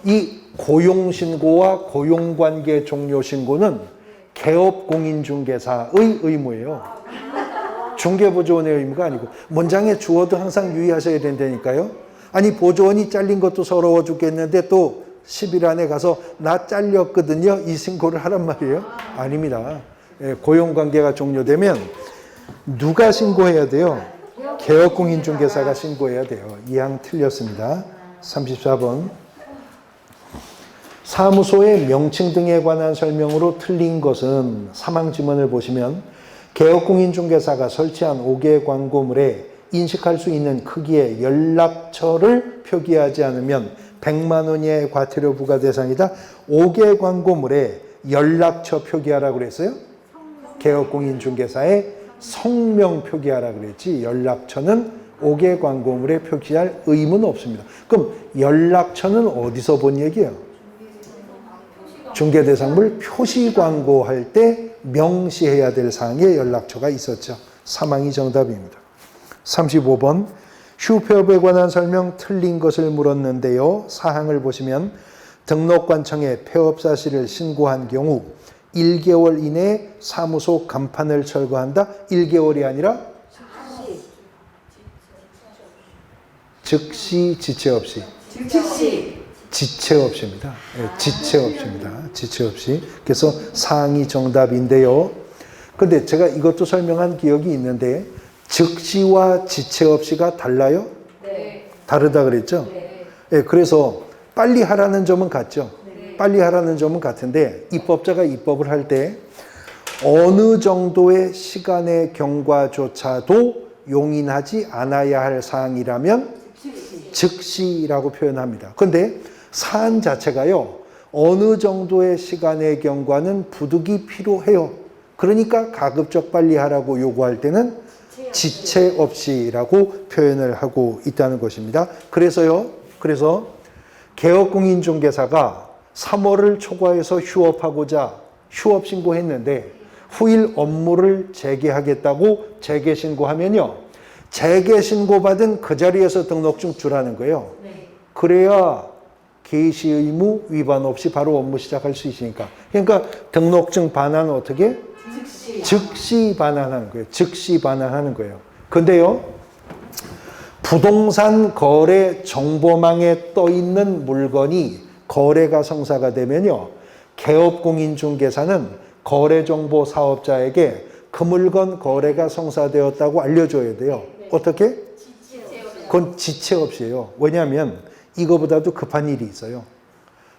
이 고용신고와 고용관계 종료신고는 개업공인중개사의 의무예요. 중개보조원의 의무가 아니고 문장의 주어도 항상 유의하셔야 된다니까요. 아니 보조원이 잘린 것도 서러워 죽겠는데 또 10일 안에 가서 나 잘렸거든요. 이 신고를 하란 말이에요? 아닙니다. 예, 고용관계가 종료되면 누가 신고해야 돼요? 개업공인중개사가 신고해야 돼요. 이 항 틀렸습니다. 34번. 사무소의 명칭 등에 관한 설명으로 틀린 것은 사망 지문을 보시면 개업공인중개사가 설치한 5개의 광고물에 인식할 수 있는 크기의 연락처를 표기하지 않으면 100만 원 이하의 과태료 부과 대상이다. 5개의 광고물에 연락처 표기하라고 그랬어요? 개업공인중개사의 성명 표기하라고 그랬지 연락처는 5개의 광고물에 표기할 의무는 없습니다. 그럼 연락처는 어디서 본 얘기예요? 중개대상물 표시 광고할 때 명시해야 될 사항에 연락처가 있었죠. 사망이 정답입니다. 35번 휴폐업에 관한 설명 틀린 것을 물었는데요. 사항을 보시면 등록관청에 폐업 사실을 신고한 경우 1개월 이내에 사무소 간판을 철거한다. 1개월이 아니라 즉시 지체 없이. 지체 없이입니다. 지체 없이입니다. 지체 없이. 그래서 사항이 정답인데요. 근데 제가 이것도 설명한 기억이 있는데 즉시와 지체 없이가 달라요? 네. 다르다 그랬죠? 네. 예, 그래서 빨리 하라는 점은 같죠? 네. 빨리 하라는 점은 같은데 입법자가 입법을 할 때 어느 정도의 시간의 경과조차도 용인하지 않아야 할 사항이라면 즉시라고 표현합니다. 그런데 사안 자체가요. 어느 정도의 시간의 경과는 부득이 필요해요. 그러니까 가급적 빨리 하라고 요구할 때는 지체 없이라고 표현을 하고 있다는 것입니다. 그래서 개업공인중개사가 3월을 초과해서 휴업하고자 휴업 신고했는데 후일 업무를 재개하겠다고 재개신고하면요. 재개신고받은 그 자리에서 등록증 주라는 거예요. 그래야 개시 의무 위반 없이 바로 업무 시작할 수 있으니까. 그러니까 등록증 반환은 어떻게? 즉시 반환하는 거예요. 즉시 반환하는 거예요. 근데요, 부동산 거래 정보망에 떠 있는 물건이 거래가 성사가 되면요, 개업공인중개사는 거래정보 사업자에게 그 물건 거래가 성사되었다고 알려줘야 돼요. 어떻게? 그건 지체 없이요. 왜냐하면 이거보다도 급한 일이 있어요.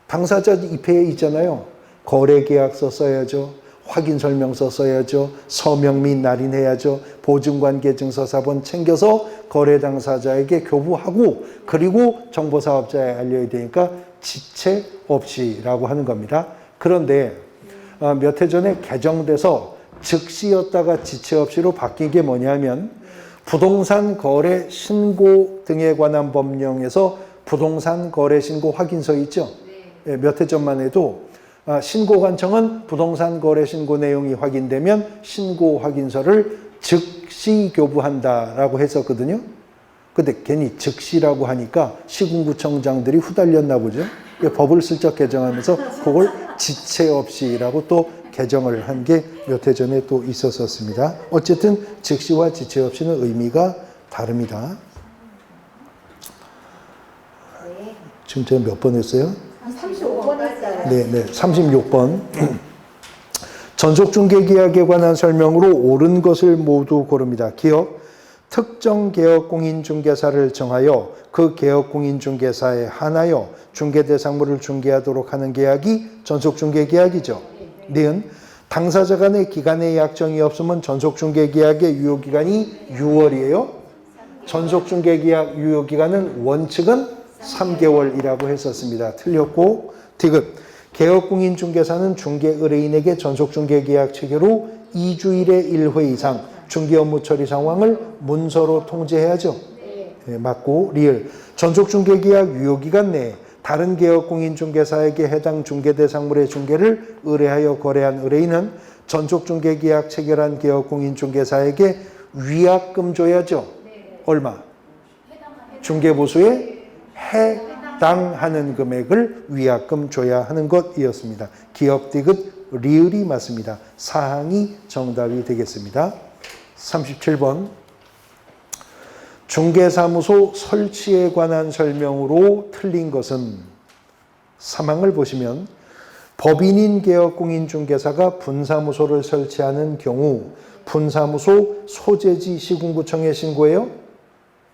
당사자 입회에 있잖아요. 거래계약서 써야죠. 확인설명서 써야죠. 서명 및 날인해야죠. 보증관계증서 사본 챙겨서 거래 당사자에게 교부하고 그리고 정보사업자에 알려야 되니까 지체 없이라고 하는 겁니다. 그런데 몇 해 전에 개정돼서 즉시였다가 지체 없이로 바뀐 게 뭐냐면 부동산 거래 신고 등에 관한 법령에서 부동산 거래 신고 확인서 있죠. 몇 해 전만 해도 신고관청은 부동산 거래 신고 내용이 확인되면 신고 확인서를 즉시 교부한다라고 했었거든요. 근데 괜히 즉시라고 하니까 시군구청장들이 후달렸나 보죠. 법을 슬쩍 개정하면서 그걸 지체 없이라고 또 개정을 한 게 몇 해 전에 또 있었었습니다. 어쨌든 즉시와 지체 없이는 의미가 다릅니다. 지금 제가 몇 번 했어요? 35번 했어요. 네, 36번. 전속중개계약에 관한 설명으로 옳은 것을 모두 고릅니다. 기억, 특정 개업공인중개사를 정하여 그 개업공인중개사에 한하여 중개대상물을 중개하도록 하는 계약이 전속중개계약이죠. 니은, 당사자 간의 기간의 약정이 없으면 전속중개계약의 유효기간이 6월이에요. 전속중개계약 유효기간은 원칙은 3개월이라고 했었습니다. 틀렸고, 디귿, 개업공인중개사는 중개의뢰인에게 전속중개계약 체계로 2주일에 1회 이상 중개업무 처리 상황을 문서로 통지해야죠. 네, 맞고, 리을, 전속중개계약 유효기간 내에 다른 개업공인중개사에게 해당 중개대상물의 중개를 의뢰하여 거래한 의뢰인은 전속중개계약 체결한 개업공인중개사에게 위약금 줘야죠. 얼마? 중개보수에 해당하는 금액을 위약금 줘야 하는 것이었습니다. 기업 디귿 리을이 맞습니다. 사항이 정답이 되겠습니다. 37번. 중개사무소 설치에 관한 설명으로 틀린 것은 3항을 보시면 법인인 개업공인중개사가 분사무소를 설치하는 경우 분사무소 소재지 시군구청에 신고해요.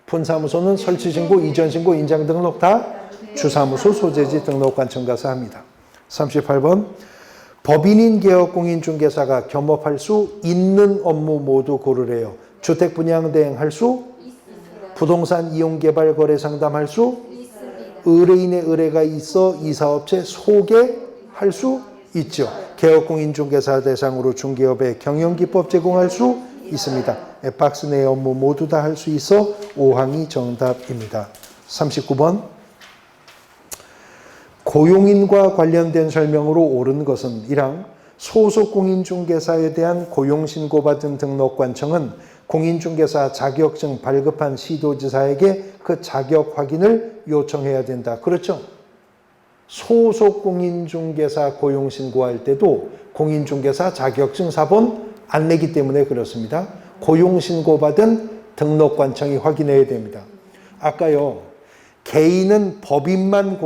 분사무소는 설치신고, 이전신고, 인장등록 다 주사무소 소재지 등록관청 가서 합니다. 38번 법인인 개업공인중개사가 겸업할 수 있는 업무 모두 고르래요. 주택 분양 대행할 수, 부동산 이용 개발 거래 상담할 수, 의뢰인의 의뢰가 있어 이 사업체 소개할 수 있죠. 개업공인중개사 대상으로 중개업의 경영기법 제공할 수 있습니다. 박스 내 업무 모두 다 할 수 있어 5항이 정답입니다. 39번 고용인과 관련된 설명으로 옳은 것은 1항 소속 공인중개사에 대한 고용신고받은 등록관청은 공인중개사 자격증 발급한 시도지사에게 그 자격 확인을 요청해야 된다. 그렇죠? 소속 공인중개사 고용신고할 때도 공인중개사 자격증 사본 안 내기 때문에 그렇습니다. 고용신고받은 등록관청이 확인해야 됩니다. 아까요. 개인은 법인만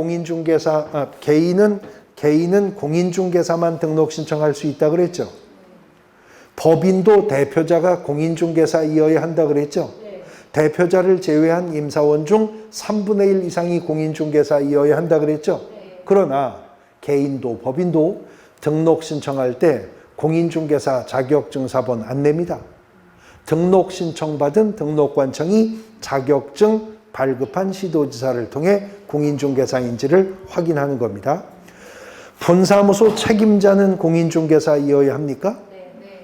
개인은 공인중개사만 등록 신청할 수 있다 그랬죠. 법인도 대표자가 공인중개사이어야 한다 그랬죠. 대표자를 제외한 임사원 중 3분의 1 이상이 공인중개사이어야 한다 그랬죠. 그러나 개인도 법인도 등록 신청할 때 공인중개사 자격증 사본 안 냅니다. 등록 신청받은 등록관청이 자격증 발급한 시도지사를 통해 공인중개사인지를 확인하는 겁니다. 분사무소 책임자는 공인중개사이어야 합니까?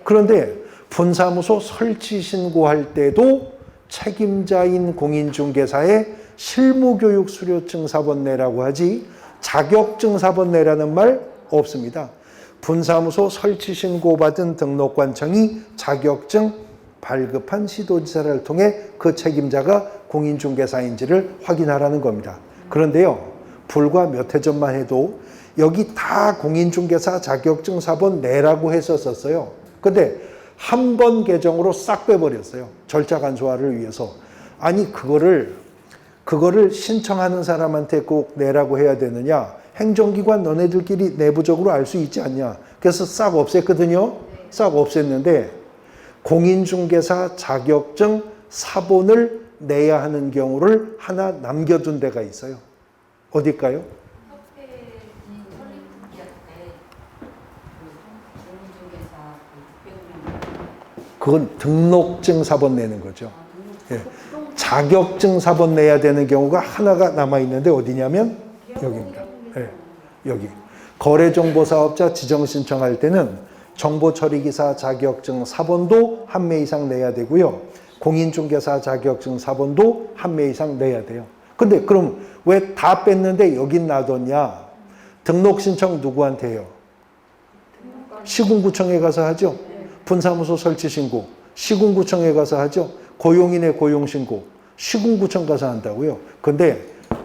그런데 분사무소 설치 신고할 때도 책임자인 공인중개사의 실무교육 수료증 사본 내라고 하지 자격증 사본 내라는 말 없습니다. 분사무소 설치 신고받은 등록관청이 자격증 발급한 시도지사를 통해 그 책임자가 공인중개사인지를 확인하라는 겁니다. 그런데요, 불과 몇 해 전만 해도 여기 다 공인중개사 자격증 사본 내라고 했었어요. 근데 한 번 개정으로 싹 빼버렸어요. 절차 간소화를 위해서. 아니 그거를 신청하는 사람한테 꼭 내라고 해야 되느냐? 행정기관 너네들끼리 내부적으로 알 수 있지 않냐? 그래서 싹 없앴거든요. 싹 없앴는데 공인중개사 자격증 사본을 내야 하는 경우를 하나 남겨둔 데가 있어요. 어딜까요? 그건 등록증 사본 내는 거죠. 예. 자격증 사본 내야 되는 경우가 하나가 남아있는데 어디냐면 여기입니다. 예. 여기. 거래정보사업자 지정 신청할 때는 정보처리기사 자격증 사본도 한 매 이상 내야 되고요. 공인중개사 자격증 사본도 한 매 이상 내야 돼요. 근데 그럼 왜 다 뺐는데 여긴 놔뒀냐? 등록 신청 누구한테 해요? 시군구청에 가서 하죠. 분사무소 설치 신고, 시군구청에 가서 하죠. 고용인의 고용신고, 시군구청 가서 한다고요. 근데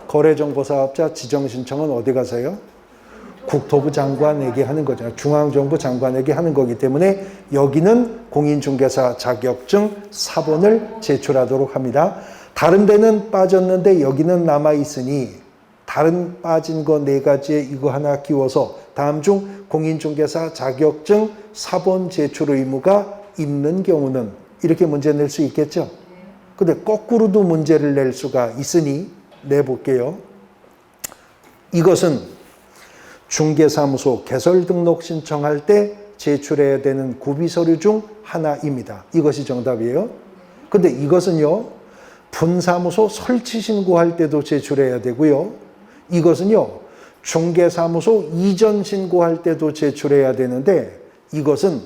거래정보사업자 지정 신청은 어디 가서 해요? 국토부 장관에게 하는 거잖아요. 중앙정부 장관에게 하는 거기 때문에 여기는 공인중개사 자격증 사본을 제출하도록 합니다. 다른 데는 빠졌는데 여기는 남아있으니 다른 빠진 거 4가지에 이거 하나 끼워서 다음 중 공인중개사 자격증 사본 제출 의무가 있는 경우는 이렇게 문제 낼 수 있겠죠. 근데 거꾸로도 문제를 낼 수가 있으니 내볼게요. 이것은 중개사무소 개설 등록 신청할 때 제출해야 되는 구비서류 중 하나입니다. 이것이 정답이에요. 근데 이것은요, 분사무소 설치 신고할 때도 제출해야 되고요. 이것은요, 중개사무소 이전 신고할 때도 제출해야 되는데 이것은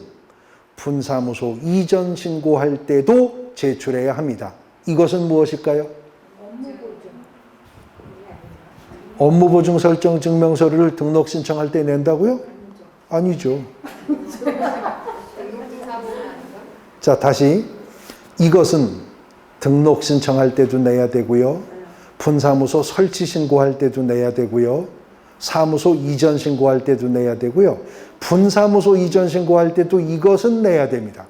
분사무소 이전 신고할 때도 제출해야 합니다. 이것은 무엇일까요? 업무보증 설정 증명서류를 등록 신청할 때 낸다고요? 아니죠. 자, 다시. 이것은 등록 신청할 때도 내야 되고요. 분사무소 설치 신고할 때도 내야 되고요. 사무소 이전 신고할 때도 내야 되고요. 분사무소 이전 신고할 때도 이것은 내야 됩니다.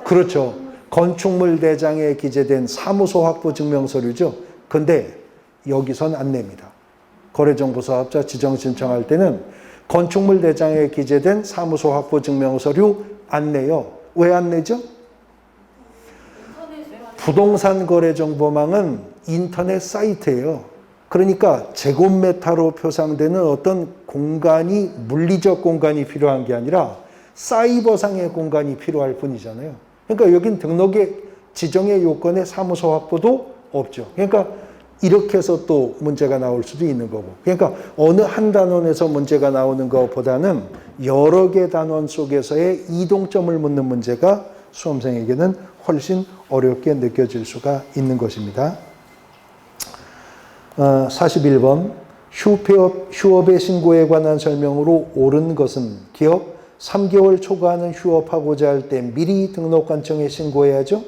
그렇죠. 건축물 대장에 기재된 사무소 확보 증명서류죠. 근데 여기선 안 냅니다. 거래정보사업자 지정 신청할 때는 건축물 대장에 기재된 사무소 확보 증명 서류 안 내요. 왜 안 내죠? 부동산 거래 정보망은 인터넷 사이트예요. 그러니까 제곱미터로 표상되는 어떤 공간이 물리적 공간이 필요한 게 아니라 사이버상의 공간이 필요할 뿐이잖아요. 그러니까 여긴 등록의 지정의 요건에 사무소 확보도 없죠. 그러니까 이렇게 해서 또 문제가 나올 수도 있는 거고. 그러니까 어느 한 단원에서 문제가 나오는 것보다는 여러 개 단원 속에서의 이동점을 묻는 문제가 수험생에게는 훨씬 어렵게 느껴질 수가 있는 것입니다. 41번 휴업의 신고에 관한 설명으로 옳은 것은 기업 3개월 초과하는 휴업하고자 할 때 미리 등록관청에 신고해야죠.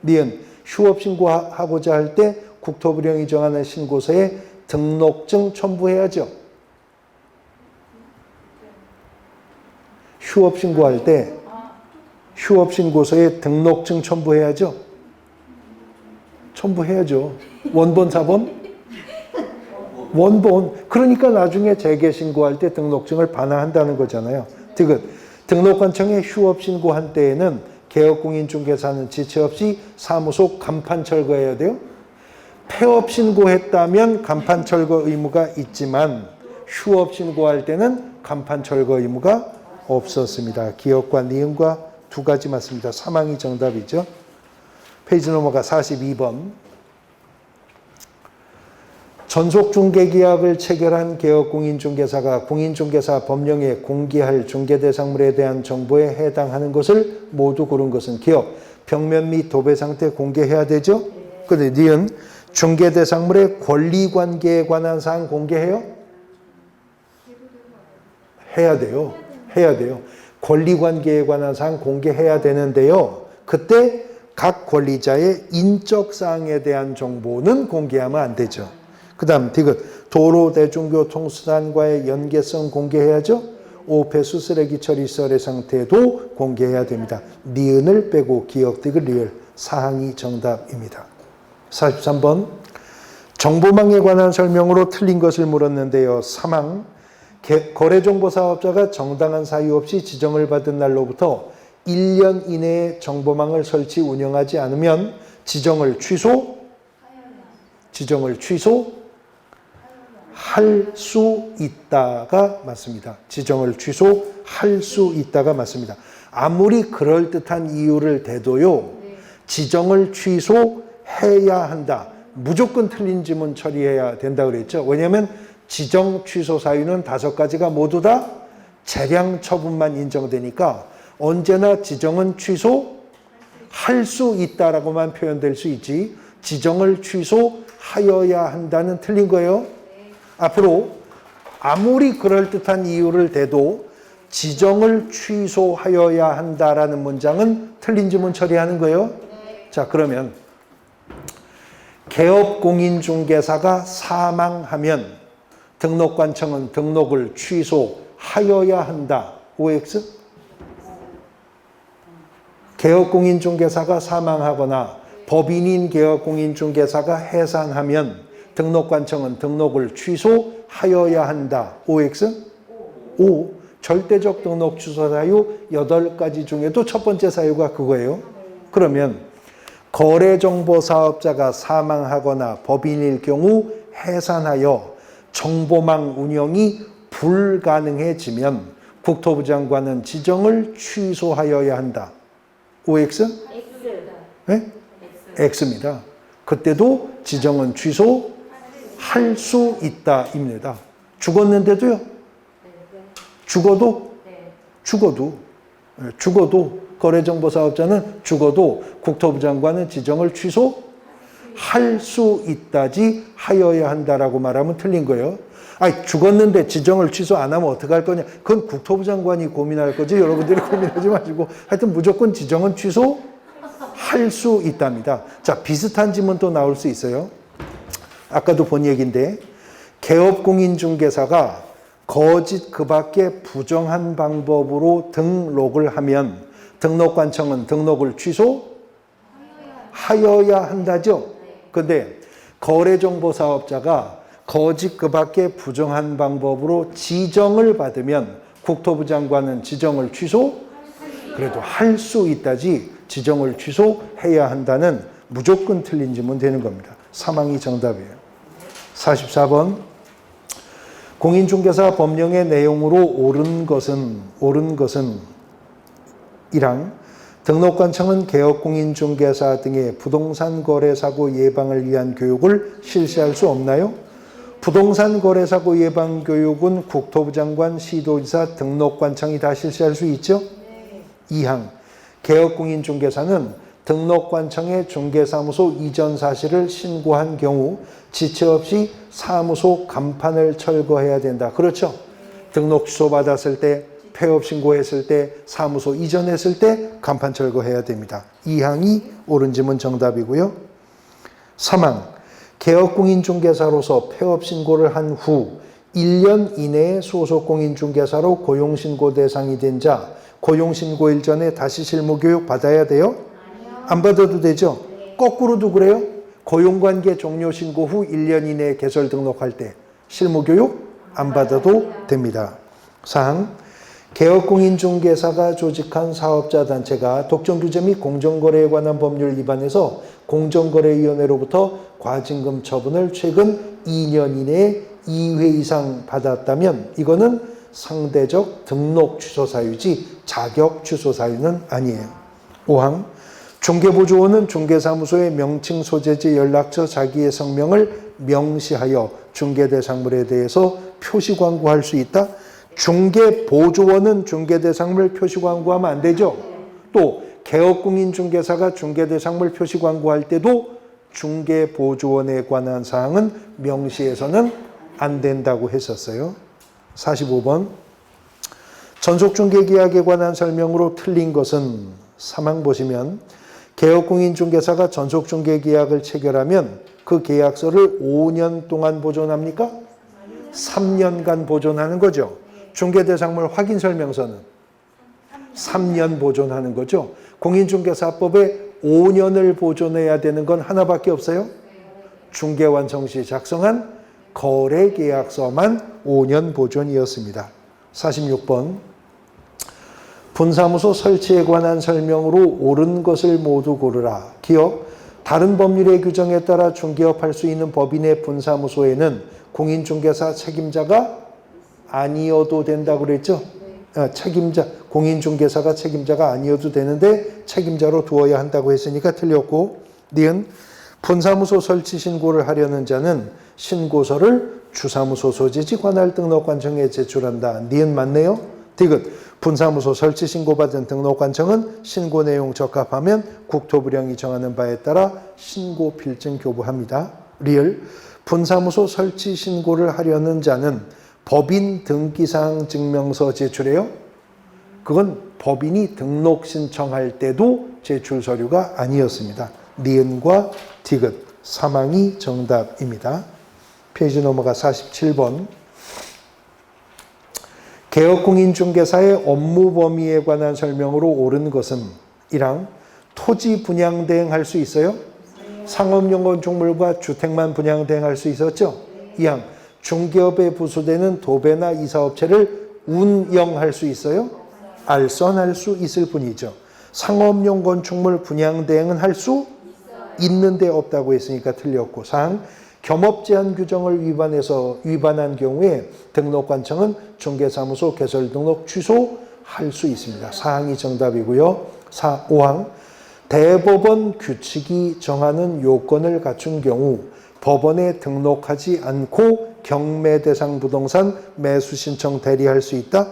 니은 휴업 신고하고자 할 때 국토부령이 정하는 신고서에 등록증 첨부해야죠. 휴업 신고할 때 휴업 신고서에 등록증 첨부해야죠. 첨부해야죠. 원본, 사본? 원본. 그러니까 나중에 재개 신고할 때 등록증을 반환한다는 거잖아요. 디귿. 등록관청에 휴업 신고한 때에는 개업공인중개사는 지체 없이 사무소 간판 철거해야 돼요. 폐업 신고했다면 간판 철거 의무가 있지만 휴업 신고할 때는 간판 철거 의무가 없었습니다. 기업과 니은과 두 가지 맞습니다. 사망이 정답이죠. 페이지 넘어가 42번. 전속중개계약을 체결한 개업공인중개사가 공인중개사 법령에 공개할 중개대상물에 대한 정보에 해당하는 것을 모두 고른 것은 기업, 벽면 및 도배 상태 공개해야 되죠? 근데 니은 중개대상물의 권리관계에 관한 사항 공개해요? 해야 돼요. 해야 돼요. 권리관계에 관한 사항 공개해야 되는데요. 그때 각 권리자의 인적사항에 대한 정보는 공개하면 안 되죠. 그 다음 디귿 도로대중교통수단과의 연계성 공개해야죠. 오폐수 쓰레기 처리 시설의 상태도 공개해야 됩니다. 니은을 빼고 기억 디귿 리을 사항이 정답입니다. 43번 정보망에 관한 설명으로 틀린 것을 물었는데요. 사망 거래정보사업자가 정당한 사유 없이 지정을 받은 날로부터 1년 이내에 정보망을 설치 운영하지 않으면 지정을 취소할 수 있다가 맞습니다. 지정을 취소할 수 있다가 맞습니다. 아무리 그럴듯한 이유를 대도요. 지정을 취소해야 한다. 무조건 틀린 지문 처리해야 된다고 그랬죠. 왜냐하면 지정 취소 사유는 5가지가 모두 다 재량 처분만 인정되니까 언제나 지정은 취소할 수 있다라고만 표현될 수 있지 지정을 취소하여야 한다는 틀린 거예요. 앞으로 아무리 그럴듯한 이유를 대도 지정을 취소하여야 한다라는 문장은 틀린 지문 처리하는 거예요. 자, 그러면 개업공인중개사가 사망하면 등록관청은 등록을 취소하여야 한다. OX? 개업공인중개사가 사망하거나 법인인 개업공인중개사가 해산하면 등록관청은 등록을 취소하여야 한다. OX? O. 절대적 등록 취소 사유 8가지 중에도 첫 번째 사유가 그거예요. 그러면 거래정보사업자가 사망하거나 법인일 경우 해산하여 정보망 운영이 불가능해지면 국토부 장관은 지정을 취소하여야 한다. OX? X. 네? X입니다. 그때도 지정은 취소할 수 있다입니다. 죽었는데도요? 죽어도 거래정보사업자는 죽어도 국토부 장관은 지정을 취소할 수 있다지 하여야 한다라고 말하면 틀린 거예요. 아니, 죽었는데 지정을 취소 안 하면 어떡할 거냐? 그건 국토부 장관이 고민할 거지 여러분들이 고민하지 마시고 하여튼 무조건 지정은 취소할 수 있답니다. 자, 비슷한 지문 또 나올 수 있어요. 아까도 본 얘기인데 개업공인중개사가 거짓 그 밖에 부정한 방법으로 등록을 하면 등록관청은 등록을 취소하여야 한다죠. 근데 거래정보사업자가 거짓 그 밖에 부정한 방법으로 지정을 받으면 국토부 장관은 지정을 그래도 할 수 있다지 지정을 취소해야 한다는 무조건 틀린 질문 되는 겁니다. 사망이 정답이에요. 44번 공인중개사 법령의 내용으로 옳은 것은 이랑 등록관청은 개업공인중개사 등의 부동산 거래사고 예방을 위한 교육을 실시할 수 없나요? 부동산 거래사고 예방 교육은 국토부 장관, 시도지사, 등록관청이 다 실시할 수 있죠? 2항 개업공인중개사는 등록관청에 중개사무소 이전 사실을 신고한 경우 지체 없이 사무소 간판을 철거해야 된다. 그렇죠? 등록 취소 받았을 때, 폐업 신고했을 때, 사무소 이전했을 때 간판 철거해야 됩니다. 2항이 옳은 질문 정답이고요. 3항 개업공인중개사로서 폐업 신고를 한 후 1년 이내에 소속공인중개사로 고용신고 대상이 된 자 고용신고일 전에 다시 실무교육 받아야 돼요? 안 받아도 되죠? 거꾸로도 그래요? 고용관계 종료 신고 후 1년 이내에 개설 등록할 때 실무교육 안 받아도 됩니다. 4항 개업공인중개사가 조직한 사업자 단체가 독점규제 및 공정거래에 관한 법률 위반해서 공정거래위원회로부터 과징금 처분을 최근 2년 이내에 2회 이상 받았다면 이거는 상대적 등록 취소 사유지 자격 취소 사유는 아니에요. 5항 중개보조원은 중개사무소의 명칭, 소재지, 연락처, 자기의 성명을 명시하여 중개대상물에 대해서 표시광고할 수 있다. 중개보조원은 중개대상물 표시광고하면 안 되죠. 또 개업공인중개사가 중개대상물 표시광고할 때도 중개보조원에 관한 사항은 명시해서는 안 된다고 했었어요. 45번 전속중개계약에 관한 설명으로 틀린 것은 3항 보시면 개업공인중개사가 전속중개계약을 체결하면 그 계약서를 5년 동안 보존합니까? 3년간 보존하는 거죠. 중개대상물 확인설명서는 3년 보존하는 거죠. 공인중개사법에 5년을 보존해야 되는 건 하나밖에 없어요. 중개완성 시 작성한 거래계약서만 5년 보존이었습니다. 46번 분사무소 설치에 관한 설명으로 옳은 것을 모두 고르라. 기억, 다른 법률의 규정에 따라 중개업할 수 있는 법인의 분사무소에는 공인중개사 책임자가 아니어도 된다고 그랬죠? 책임자, 공인중개사가 책임자가 아니어도 되는데 책임자로 두어야 한다고 했으니까 틀렸고, 니은 분사무소 설치 신고를 하려는 자는 신고서를 주사무소 소재지 관할 등록관청에 제출한다. 니은 맞네요? 디귿 분사무소 설치 신고받은 등록관청은 신고 내용 적합하면 국토부령이 정하는 바에 따라 신고 필증 교부합니다. 리을 분사무소 설치 신고를 하려는 자는 법인 등기사항 증명서 제출해요? 그건 법인이 등록 신청할 때도 제출 서류가 아니었습니다. 니은과 디귿 사망이 정답입니다. 페이지 넘어가 47번 개업공인중개사의 업무 범위에 관한 설명으로 옳은 것은 1항 토지 분양 대행할 수 있어요? 상업용 건축물과 주택만 분양 대행할 수 있었죠? 2항 중개업에 부수되는 도배나 이사업체를 운영할 수 있어요? 알선할 수 있을 뿐이죠. 상업용 건축물 분양 대행은 할 수 있는데 없다고 했으니까 틀렸고, 4항 겸업 제한 규정을 위반한 경우에 등록관청은 중개사무소 개설 등록 취소할 수 있습니다. 4항이 정답이고요. 5항 대법원 규칙이 정하는 요건을 갖춘 경우 법원에 등록하지 않고 경매 대상 부동산 매수 신청 대리할 수 있다.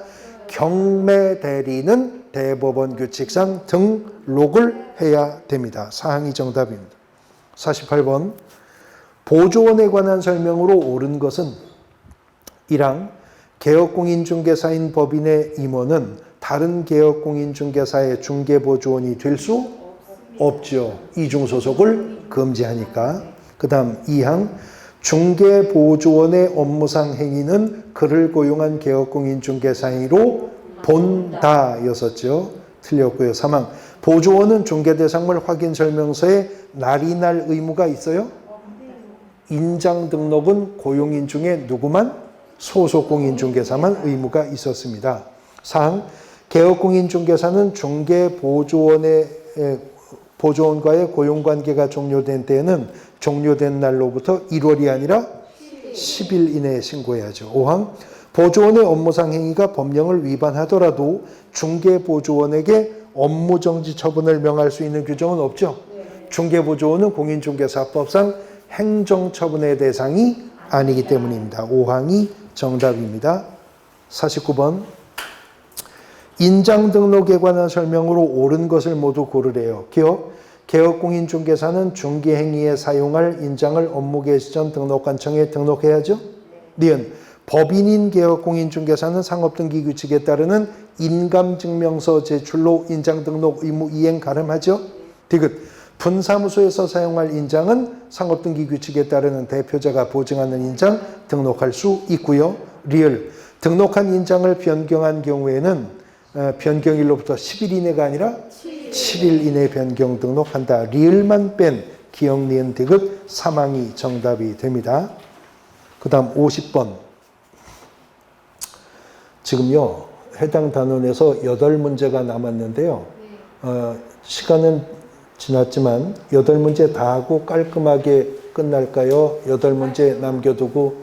경매 대리는 대법원 규칙상 등록을 해야 됩니다. 4항이 정답입니다. 48번 보조원에 관한 설명으로 옳은 것은 1항 개업공인중개사인 법인의 임원은 다른 개업공인중개사의 중개보조원이 될 수 없죠. 이중소속을 금지하니까. 그 다음 2항 중개보조원의 업무상 행위는 그를 고용한 개업공인중개사로 본다였었죠. 틀렸고요. 3항 보조원은 중개대상물 확인설명서에 날이 날 의무가 있어요? 인장 등록은 고용인 중에 누구만? 소속공인중개사만 의무가 있었습니다. 사항, 개업공인중개사는 중개보조원과의 고용관계가 종료된 때에는 종료된 날로부터 1월이 아니라 10일 이내에 신고해야죠. 5항, 보조원의 업무상 행위가 법령을 위반하더라도 중개보조원에게 업무정지 처분을 명할 수 있는 규정은 없죠. 중개보조원은 공인중개사법상 행정처분의 대상이 아니기 때문입니다. 5항이 정답입니다. 49번, 인장 등록에 관한 설명으로 옳은 것을 모두 고르래요. 기억, 개업공인중개사는 중개행위에 사용할 인장을 업무개시 전 등록관청에 등록해야죠. 니은, 법인인 개업공인중개사는 상업등기 규칙에 따르는 인감증명서 제출로 인장등록 의무 이행 가름하죠. 디귿, 분사무소에서 사용할 인장은 상업등기 규칙에 따르는 대표자가 보증하는 인장 등록할 수 있고요. 리을, 등록한 인장을 변경한 경우에는 변경일로부터 10일 이내가 아니라 7일 이내 변경 등록한다. 리을만 뺀 기억, 니은, 디귿 3항이 정답이 됩니다. 그 다음 50번. 지금요, 해당 단원에서 8문제가 남았는데요. 시간은 지났지만 8문제 다 하고 깔끔하게 끝날까요? 8문제 남겨두고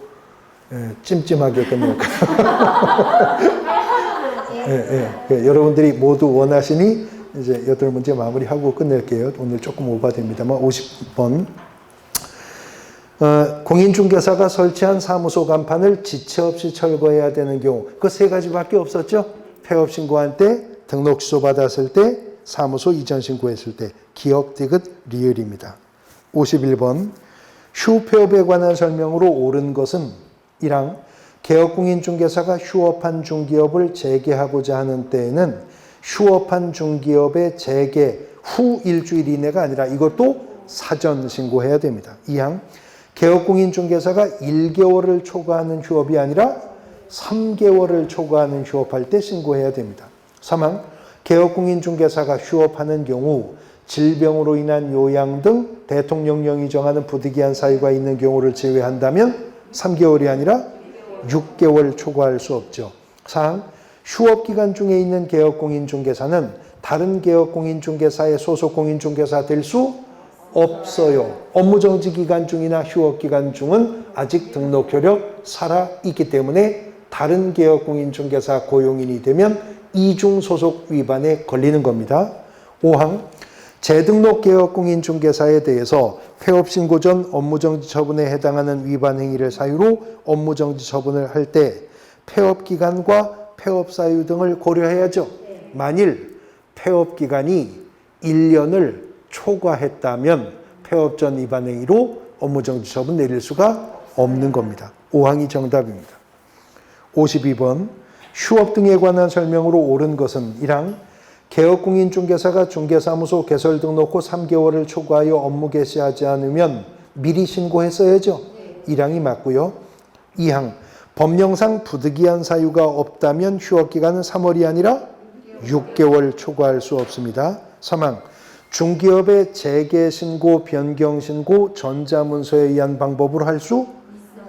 찜찜하게 끝낼까요? 여러분들이 모두 원하시니 이제 8문제 마무리하고 끝낼게요. 오늘 조금 오바됩니다만 50번. 공인중개사가 설치한 사무소 간판을 지체 없이 철거해야 되는 경우, 그 3가지밖에 없었죠. 폐업 신고할 때, 등록 취소 받았을 때, 사무소 이전 신고했을 때. 기억, 디귿, 리을입니다. 51번. 휴폐업에 관한 설명으로 옳은 것은 1항, 개업공인중개사가 휴업한 중기업을 재개하고자 하는 때에는 휴업한 중기업의 재개 후 일주일 이내가 아니라 이것도 사전 신고해야 됩니다. 2항, 개업공인중개사가 1개월을 초과하는 휴업이 아니라 3개월을 초과하는 휴업할 때 신고해야 됩니다. 3항, 개업공인중개사가 휴업하는 경우 질병으로 인한 요양 등 대통령령이 정하는 부득이한 사유가 있는 경우를 제외한다면 3개월이 아니라 6개월 초과할 수 없죠. 4항, 휴업기간 중에 있는 개업공인중개사는 다른 개업공인중개사의 소속공인중개사 될 수 없어요. 업무정지 기간 중이나 휴업기간 중은 아직 등록 효력 살아있기 때문에 다른 개업공인중개사 고용인이 되면 이중 소속 위반에 걸리는 겁니다. 5항, 재등록 개업공인중개사에 대해서 폐업신고 전 업무정지 처분에 해당하는 위반 행위를 사유로 업무정지 처분을 할 때 폐업기간과 폐업사유 등을 고려해야죠. 만일 폐업기간이 1년을 초과했다면 폐업 전 위반 행위로 업무정지 처분 내릴 수가 없는 겁니다. 5항이 정답입니다. 52번. 휴업 등에 관한 설명으로 옳은 것은 1항, 개업공인중개사가 중개사무소 개설 등록 후 3개월을 초과하여 업무 개시하지 않으면 미리 신고했어야죠. 1항이 맞고요. 2항, 법령상 부득이한 사유가 없다면 휴업기간은 3월이 아니라 6개월 초과할 수 없습니다. 3항, 중기업의 재개신고, 변경신고, 전자문서에 의한 방법으로 할 수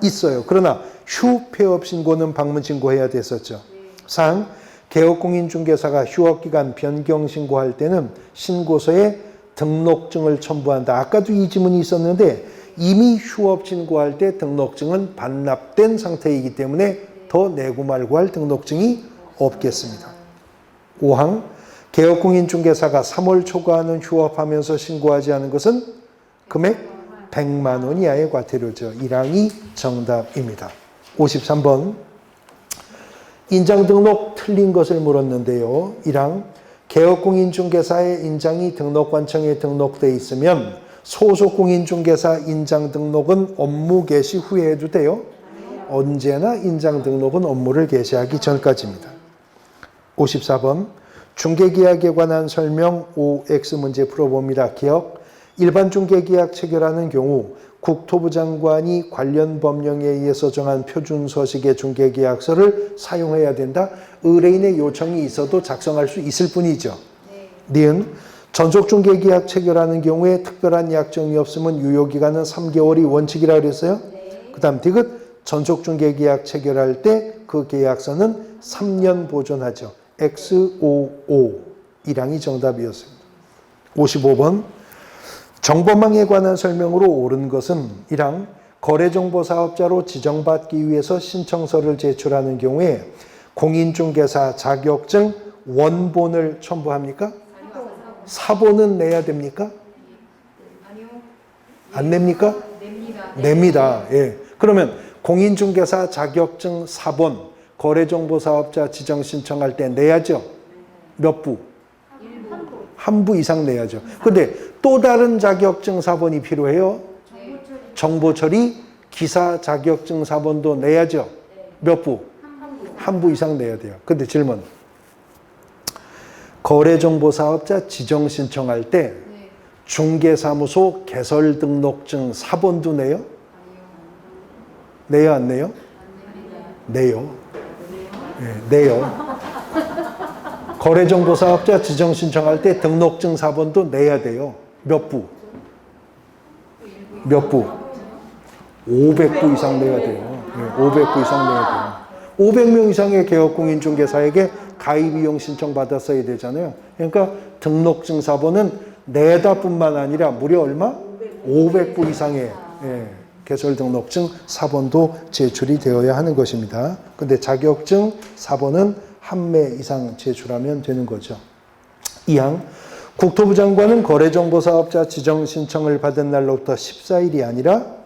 있어요. 그러나 휴폐업 신고는 방문신고해야 됐었죠. 4항, 개업공인중개사가 휴업기간 변경신고할 때는 신고서에 등록증을 첨부한다. 아까도 이 지문이 있었는데 이미 휴업 신고할 때 등록증은 반납된 상태이기 때문에 더 내고 말고 할 등록증이 없겠습니다. 5항, 개업공인중개사가 3월 초과하는 휴업하면서 신고하지 않은 것은 금액 100만 원 이하의 과태료죠. 1항이 정답입니다. 53번. 인장 등록 틀린 것을 물었는데요. 1항, 개업공인중개사의 인장이 등록관청에 등록되어 있으면 소속공인중개사 인장 등록은 업무 개시 후에 해도 돼요? 언제나 인장 등록은 업무를 개시하기 전까지입니다. 54번. 중개계약에 관한 설명 5X 문제 풀어봅니다. 기억. 일반 중개계약 체결하는 경우 국토부 장관이 관련 법령에 의해서 정한 표준서식의 중개계약서를 사용해야 된다. 의뢰인의 요청이 있어도 작성할 수 있을 뿐이죠. 니은, 전속중개계약 체결하는 경우에 특별한 약정이 없으면 유효기간은 3개월이 원칙이라 그랬어요. 그 다음 디귿 전속중개계약 체결할 때 그 계약서는 3년 보존하죠. XOO 1항이 정답이었습니다. 55번 정보망에 관한 설명으로 옳은 것은 1항 거래정보사업자로 지정받기 위해서 신청서를 제출하는 경우에 공인중개사 자격증 원본을 첨부합니까? 사본은 내야 됩니까? 아니요. 안 냅니까? 냅니다. 냅니다. 예. 그러면 공인중개사 자격증 사본 거래정보사업자 지정 신청할 때 내야죠? 몇 부? 한 부 이상 내야죠. 근데 또 다른 자격증 사본이 필요해요? 정보처리 기사 자격증 사본도 내야죠? 몇 부? 한 부 이상 내야 돼요. 근데 질문. 거래정보사업자 지정 신청할 때 중개사무소 개설등록증 사본도 내요? 내요, 안 내요? 내요. 네, 내요. 거래정보사업자 지정 신청할 때 등록증 사본도 내야 돼요. 몇 부? 몇 부? 500부 이상 내야 돼요. 네, 500부 이상 내야 돼요. 500명 이상의 개업공인중개사에게 가입이용 신청 받았어야 되잖아요. 그러니까 등록증 사본은 내다 뿐만 아니라 무려 얼마? 500부 이상의 개설 등록증 사본도 제출이 되어야 하는 것입니다. 근데 자격증 사본은 한 매 이상 제출하면 되는 거죠. 2항 국토부 장관은 거래정보사업자 지정 신청을 받은 날로부터 14일이 아니라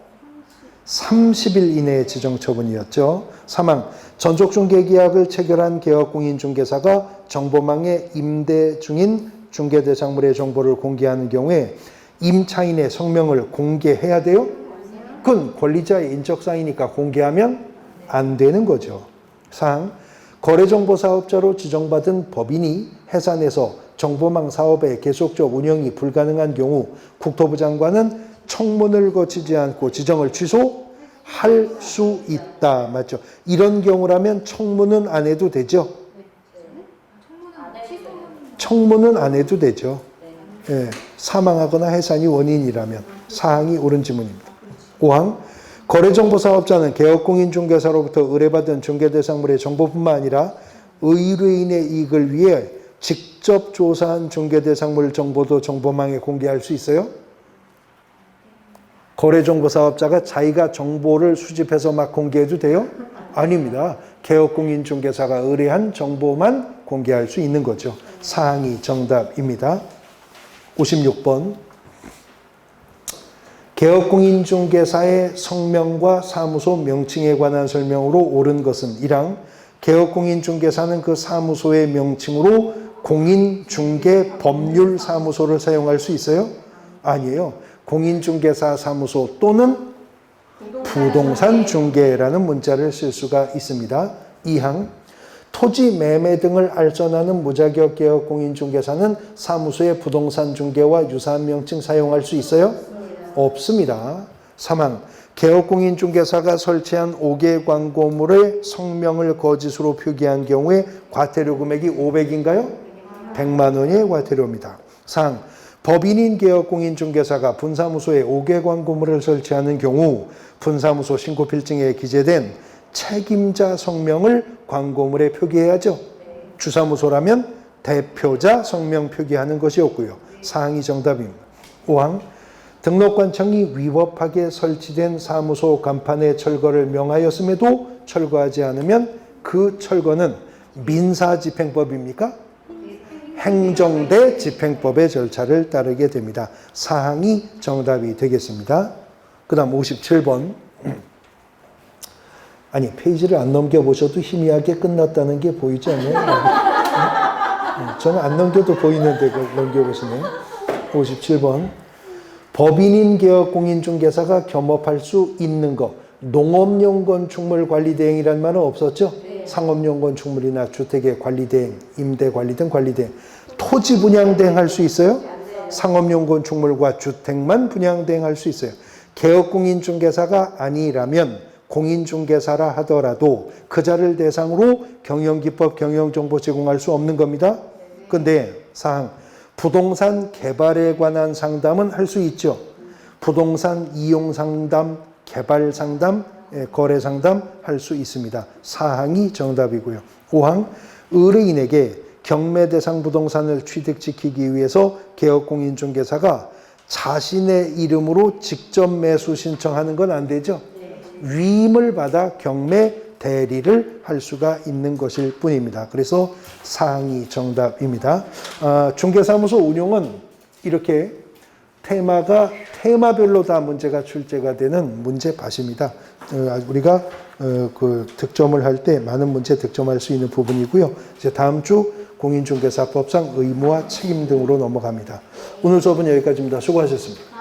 30일 이내의 지정 처분이었죠. 3항 전속중개계약을 체결한 개업공인중개사가 정보망에 임대 중인 중개대상물의 정보를 공개하는 경우에 임차인의 성명을 공개해야 돼요? 그건 권리자의 인적사항이니까 공개하면 안 되는 거죠. 4항 거래정보사업자로 지정받은 법인이 해산해서 정보망 사업의 계속적 운영이 불가능한 경우 국토부 장관은 청문을 거치지 않고 지정을 취소할 수 있다. 맞죠? 이런 경우라면 청문은 안 해도 되죠? 청문은 안 해도 되죠. 예, 사망하거나 해산이 원인이라면. 사항이 옳은 지문입니다. 5항 거래정보사업자는 개업공인중개사로부터 의뢰받은 중개대상물의 정보뿐만 아니라 의뢰인의 이익을 위해 직접 조사한 중개대상물 정보도 정보망에 공개할 수 있어요? 거래정보사업자가 자기가 정보를 수집해서 막 공개해도 돼요? 아닙니다. 개업공인중개사가 의뢰한 정보만 공개할 수 있는 거죠. 사항이 정답입니다. 56번 개업공인중개사의 성명과 사무소 명칭에 관한 설명으로 옳은 것은 1항 개업공인중개사는 그 사무소의 명칭으로 공인중개법률사무소를 사용할 수 있어요? 아니에요. 공인중개사 사무소 또는 부동산중개라는 문자를 쓸 수가 있습니다. 2항 토지 매매 등을 알선하는 무자격 개업공인중개사는 사무소의 부동산중개와 유사한 명칭 사용할 수 있어요? 없습니다. 3항 개업공인중개사가 설치한 5개 광고물의 성명을 거짓으로 표기한 경우에 과태료 금액이 500인가요? 100만 원의 과태료입니다. 4항 법인인 개업공인중개사가 분사무소에 5개 광고물을 설치하는 경우 분사무소 신고필증에 기재된 책임자 성명을 광고물에 표기해야죠. 주사무소라면 대표자 성명 표기하는 것이었고요. 사항이 정답입니다. 5항 등록관청이 위법하게 설치된 사무소 간판에 철거를 명하였음에도 철거하지 않으면 그 철거는 민사집행법입니까? 행정대 집행법의 절차를 따르게 됩니다. 사항이 정답이 되겠습니다. 그 다음 57번 아니 페이지를 안 넘겨보셔도 희미하게 끝났다는 게 보이지 않나요? 저는 안 넘겨도 보이는데 넘겨보시네요. 57번 법인인 개업공인중개사가 겸업할 수 있는 것 농업용 건축물 관리대행이라는 말은 없었죠? 상업용 건축물이나 주택의 관리대행, 임대관리 등 관리대행 토지 분양대행 할 수 있어요? 상업용 건축물과 주택만 분양대행 할 수 있어요. 개업공인중개사가 아니라면 공인중개사라 하더라도 그 자를 대상으로 경영기법, 경영정보 제공할 수 없는 겁니다. 근데 사항 부동산 개발에 관한 상담은 할 수 있죠. 부동산 이용 상담, 개발 상담, 거래 상담 할 수 있습니다. 4항이 정답이고요. 5항, 의뢰인에게 경매 대상 부동산을 취득시키기 위해서 개업공인중개사가 자신의 이름으로 직접 매수 신청하는 건 안 되죠. 위임을 받아 경매 대리를 할 수가 있는 것일 뿐입니다. 그래서 4항이 정답입니다. 중개사무소 운용은 이렇게 테마별로 다 문제가 출제가 되는 문제밭입니다. 우리가 그 득점을 할 때 많은 문제 득점할 수 있는 부분이고요. 이제 다음 주 공인중개사법상 의무와 책임 등으로 넘어갑니다. 오늘 수업은 여기까지입니다. 수고하셨습니다.